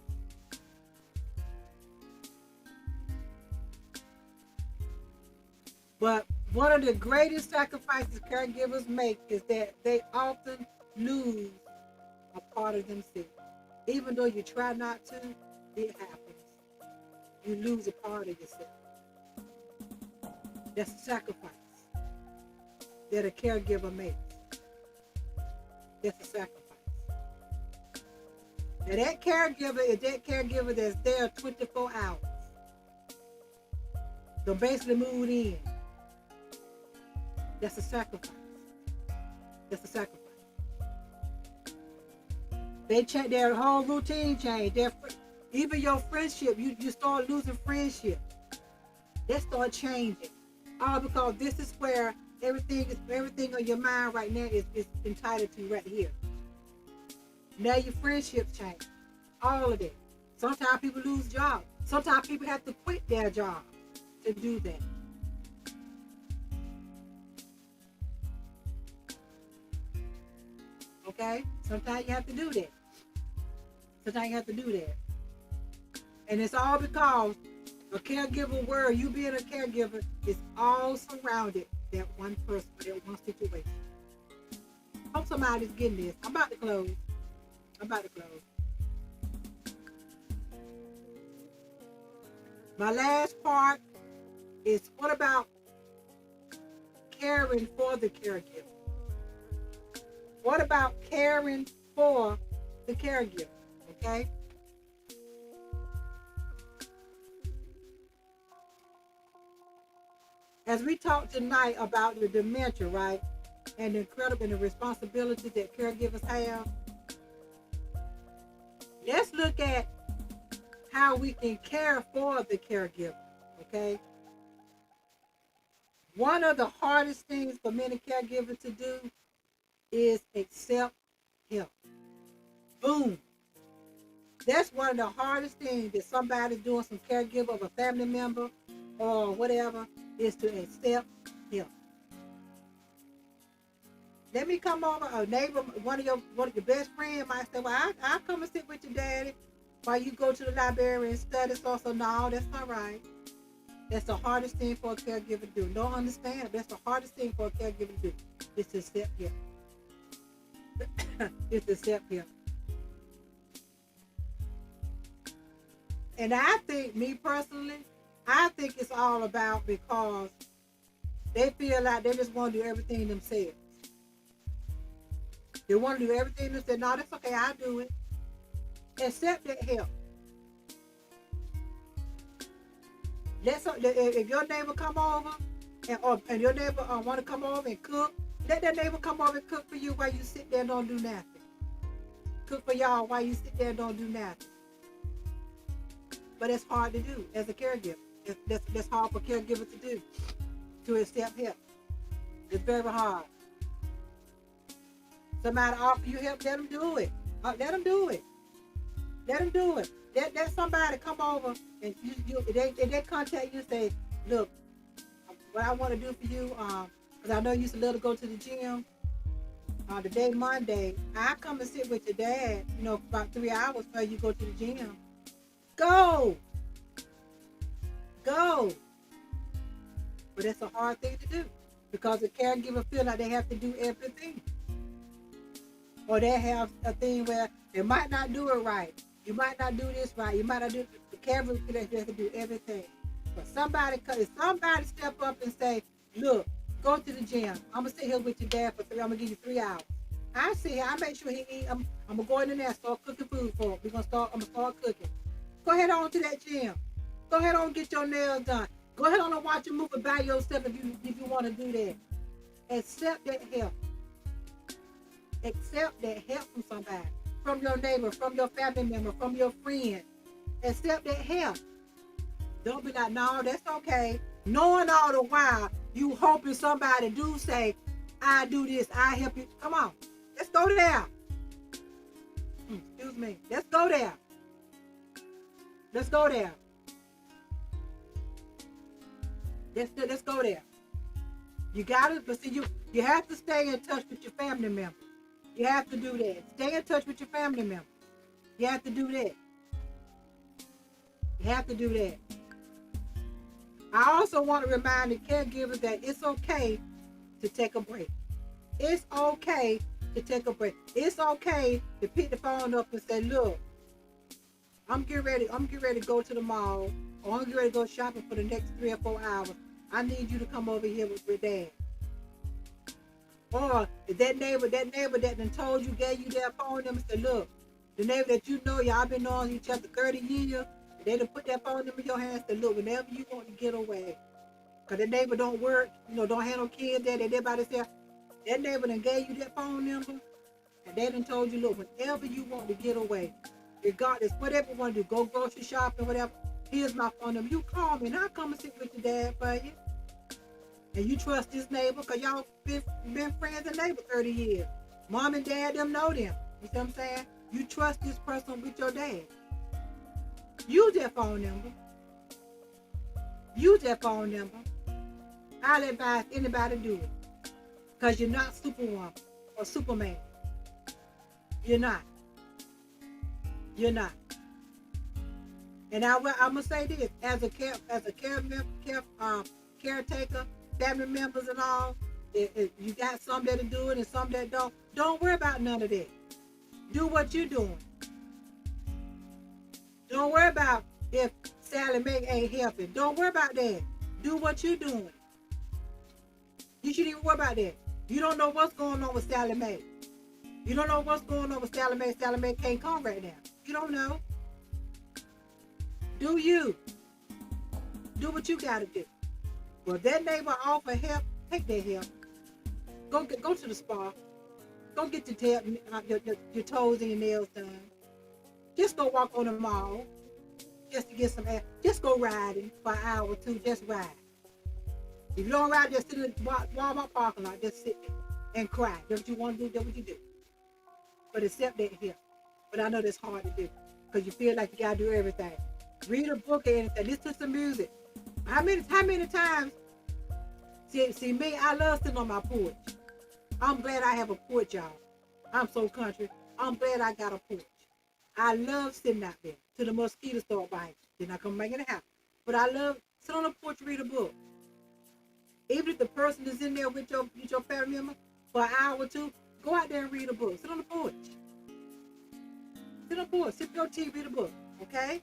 But one of the greatest sacrifices caregivers make is that they often lose a part of themselves. Even though you try not to, it happens. You lose a part of yourself. That's a sacrifice that a caregiver makes. That's a sacrifice. Now that caregiver is that caregiver that's there 24 hours. So basically moved in. That's a sacrifice. That's a sacrifice. They change their whole routine change. Even your friendship, you start losing friendship. They start changing. All because this is where everything on your mind right now is entitled to right here. Now your friendships change. All of that. Sometimes people lose jobs. Sometimes people have to quit their job to do that. Okay? Sometimes you have to do that. Sometimes you have to do that. And it's all because a caregiver world, you being a caregiver, is all surrounded that one person, that one situation. Hope somebody's getting this. I'm about to close. My last part is what about caring for the caregiver? What about caring for the caregiver? Okay? As we talk tonight about the dementia, right? And the incredible and the responsibility that caregivers have. Let's look at how we can care for the caregiver, okay? One of the hardest things for many caregivers to do is accept help. Boom. That's one of the hardest things that somebody's doing, some caregiver of a family member or whatever, is to accept help. Let me come over. A neighbor, one of your best friends might say, well, I'll come and sit with your daddy while you go to the library and study. So no, that's not right. That's the hardest thing for a caregiver to do. Don't understand. That's the hardest thing for a caregiver to do, is to accept help. Is to accept help. And I think, me personally, I think it's all about because they feel like they just want to do everything themselves. They want to do everything themselves. No, that's okay, I'll do it. Accept that help. If your neighbor come over and your neighbor want to come over and cook, let that neighbor come over and cook for you while you sit there and don't do nothing. Cook for y'all while you sit there and don't do nothing. But it's hard to do as a caregiver. That's hard for caregivers to do, to accept help. It's very hard. Somebody offer you help, let them do it. Let them do it. Let them do it. Let somebody come over and they contact you and say, look, what I want to do for you, because I know you used to love to go to the gym. Today, Monday, I come and sit with your dad, for about 3 hours before you go to the gym. Go. But that's a hard thing to do. because the caregiver feel like they have to do everything. Or they have a thing where they might not do it right. You might not do this right. You might not do the caregiver feel like they have to do everything. But if somebody step up and say, look, go to the gym. I'm gonna sit here with your dad for 3. I'm gonna give you 3 hours. I sit here. I make sure he eat. I'm gonna go in there and start cooking food for him. I'm gonna start cooking. Go ahead on to that gym. Go ahead on and get your nails done. Go ahead on and watch a movie by yourself if you want to do that. Accept that help. Accept that help from somebody, from your neighbor, from your family member, from your friend. Accept that help. Don't be like, no, that's okay. Knowing all the while, you hoping somebody do say, I do this, I help you. Come on, let's go there. Excuse me. Let's go there. Let's go there. Let's go there. You got it, but see, you have to stay in touch with your family members. You have to do that. Stay in touch with your family members. You have to do that. You have to do that. I also want to remind the caregivers that it's okay to take a break. It's okay to take a break. It's okay to pick the phone up and say, look, I'm getting ready to go to the mall, or I'm getting ready to go shopping for the next 3 or 4 hours. I need you to come over here with Dad. Or if that neighbor that done told you, gave you their phone number, say, look, the neighbor that you know, y'all been knowing each other 30 years, they done put that phone number in your hands, say, look, whenever you want to get away. Because that neighbor don't work, don't have no kids there, they by themselves. That neighbor done gave you that phone number, and they done told you, look, whenever you want to get away, regardless, whatever you want to do, go grocery shopping, whatever, here's my phone number. You call me, and I'll come and sit with your dad for you. And you trust this neighbor, because y'all been friends and neighbors 30 years. Mom and dad, them know them. You see what I'm saying? You trust this person with your dad. Use that phone number. Use that phone number. I'll advise anybody to do it. Because you're not Superwoman or Superman. You're not. You're not. And I'm gonna say this: as a caretaker, family members and all, you got some that'll do it and some that don't. Don't worry about none of that. Do what you're doing. Don't worry about if Sally Mae ain't helping. Don't worry about that. Do what you're doing. You shouldn't even worry about that. You don't know what's going on with Sally Mae. You don't know what's going on with Sally Mae. Sally Mae can't come right now. You don't know. Do you. Do what you gotta do. Well, if that neighbor offer help, take that help. Go to the spa. Go get your toes and your nails done. Just go walk on the mall. Just to get some air. Just go riding for an hour or two. Just ride. If you don't ride, just sit in the Walmart parking lot. Just sit there and cry. That's what you want to do. That's what you do. But accept that help. But I know that's hard to do because you feel like you gotta do everything. Read a book or anything. Listen to some music. How many times? See me, I love sitting on my porch. I'm glad I have a porch, y'all. I'm so country. I'm glad I got a porch. I love sitting out there till the mosquitoes start biting. Then I come back in the house. But I love sit on the porch, read a book. Even if the person is in there with your family member for an hour or two, go out there and read a book. Sit on the porch. Sit on the porch. Sip your tea, read a book. Okay?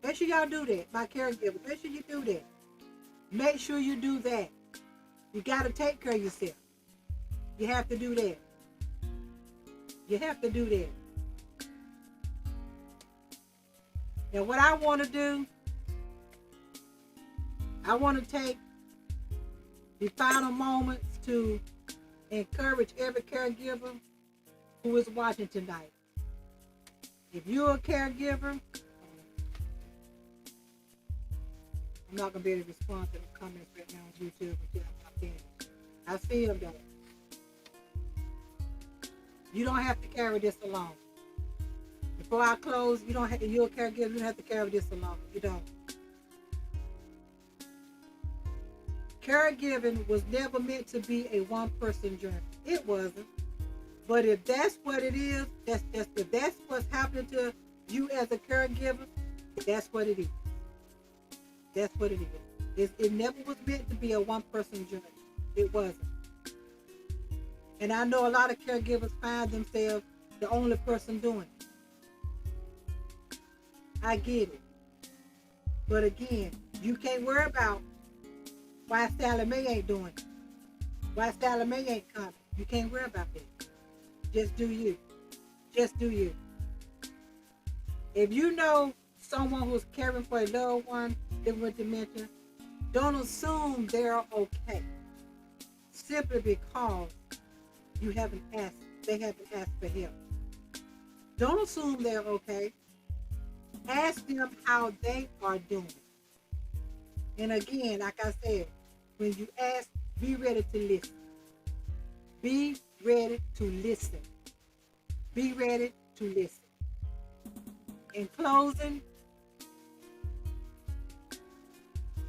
Make sure y'all do that. My caregiver. Make sure you do that. Make sure you do that. You got to take care of yourself. You have to do that. You have to do that. Now, what I want to do, I want to take the final moments to encourage every caregiver who is watching tonight. If you're a caregiver, I'm not going to be able to respond to the comments right now on YouTube until I'm finished. I feel that you don't have to carry this alone. Before I close, you're a caregiver, you don't have to carry this alone. You don't. Caregiving was never meant to be a one-person journey. It wasn't. But if that's what it is, if that's what's happening to you as a caregiver, that's what it is. That's what it is. It never was meant to be a one-person journey. It wasn't. And I know a lot of caregivers find themselves the only person doing it. I get it. But again, you can't worry about why Sally Mae ain't doing it. Why Sally Mae ain't coming. You can't worry about that. Just do you. Just do you. If you know someone who's caring for a loved one living with dementia, don't assume they're okay. Simply because they haven't asked for help. Don't assume they're okay. Ask them how they are doing. And again, like I said, when you ask, be ready to listen. Be ready to listen. Be ready to listen. In closing,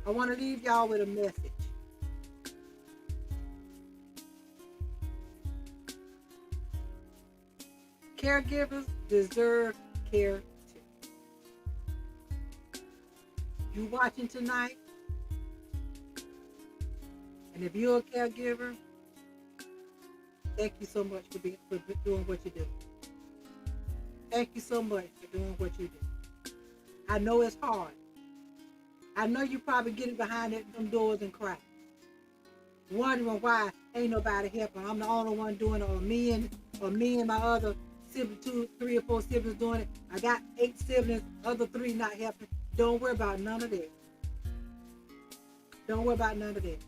I want to leave y'all with a message. Caregivers deserve care too. You watching tonight, and if you're a caregiver, thank you so much for doing what you do. Thank you so much for doing what you do. I know it's hard. I know you probably getting behind them doors and cry, wondering why ain't nobody helping. I'm the only one doing it, or me and my other sibling, 2, 3, or 4 siblings doing it. I got 8 siblings, other 3 not helping. Don't worry about none of that. Don't worry about none of that.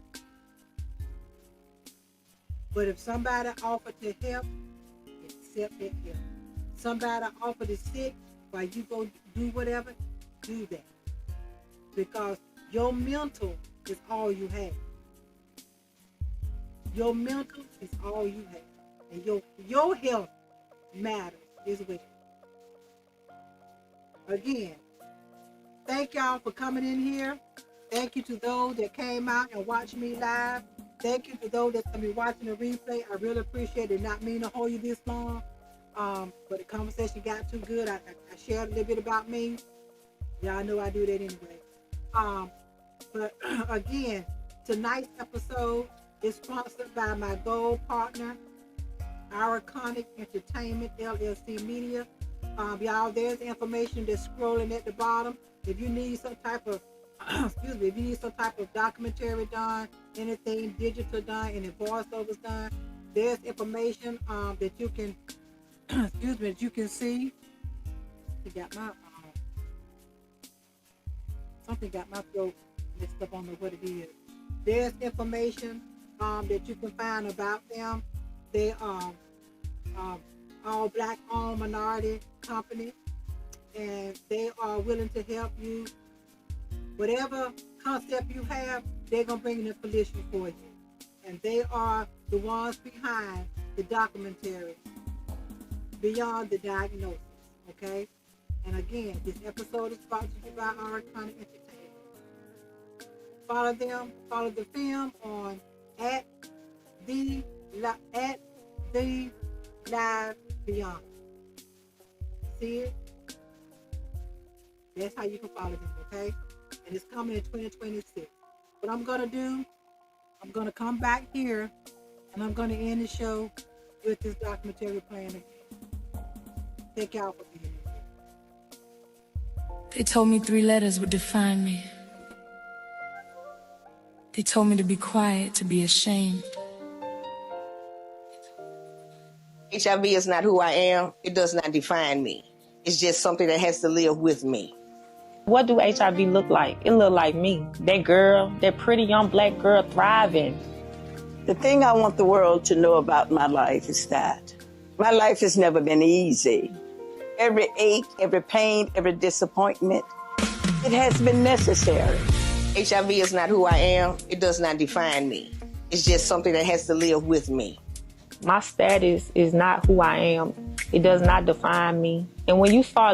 But if somebody offered to help, accept that help. Somebody offered to sit while you go do whatever, do that. Because your mental is all you have. Your mental is all you have. And your health matters as well. Again, thank y'all for coming in here. Thank you to those that came out and watched me live. Thank you to those that's going to be watching the replay. I really appreciate it. Not mean to hold you this long. But the conversation got too good. I shared a little bit about me. Y'all know I do that anyway. But again, tonight's episode is sponsored by my gold partner, Our Iconic Entertainment, LLC Media. Y'all, there's information that's scrolling at the bottom. If you need some type of if you need some type of documentary done, anything digital done, any voiceovers done, there's information that you can that you can see. Something got my throat mixed up. I don't know what it is. There's information that you can find about them. They are all black owned minority company, and they are willing to help you. Whatever concept you have, they're gonna bring in a solution for you. And they are the ones behind the documentary Beyond the Diagnosis. Okay? And again, this episode is brought to you by Our Iconic Entertainment. Follow them, follow the film on at the Live Beyond. See it? That's how you can follow them, okay? And it's coming in 2026. What I'm gonna do, I'm gonna come back here and I'm gonna end the show with this documentary playing again. Thank y'all for being here. They told me 3 letters would define me. They told me to be quiet, to be ashamed. HIV is not who I am. It does not define me. It's just something that has to live with me. What do HIV look like? It look like me. That girl, that pretty young black girl thriving. The thing I want the world to know about my life is that my life has never been easy. Every ache, every pain, every disappointment, it has been necessary. HIV is not who I am. It does not define me. It's just something that has to live with me. My status is not who I am. It does not define me. And when you start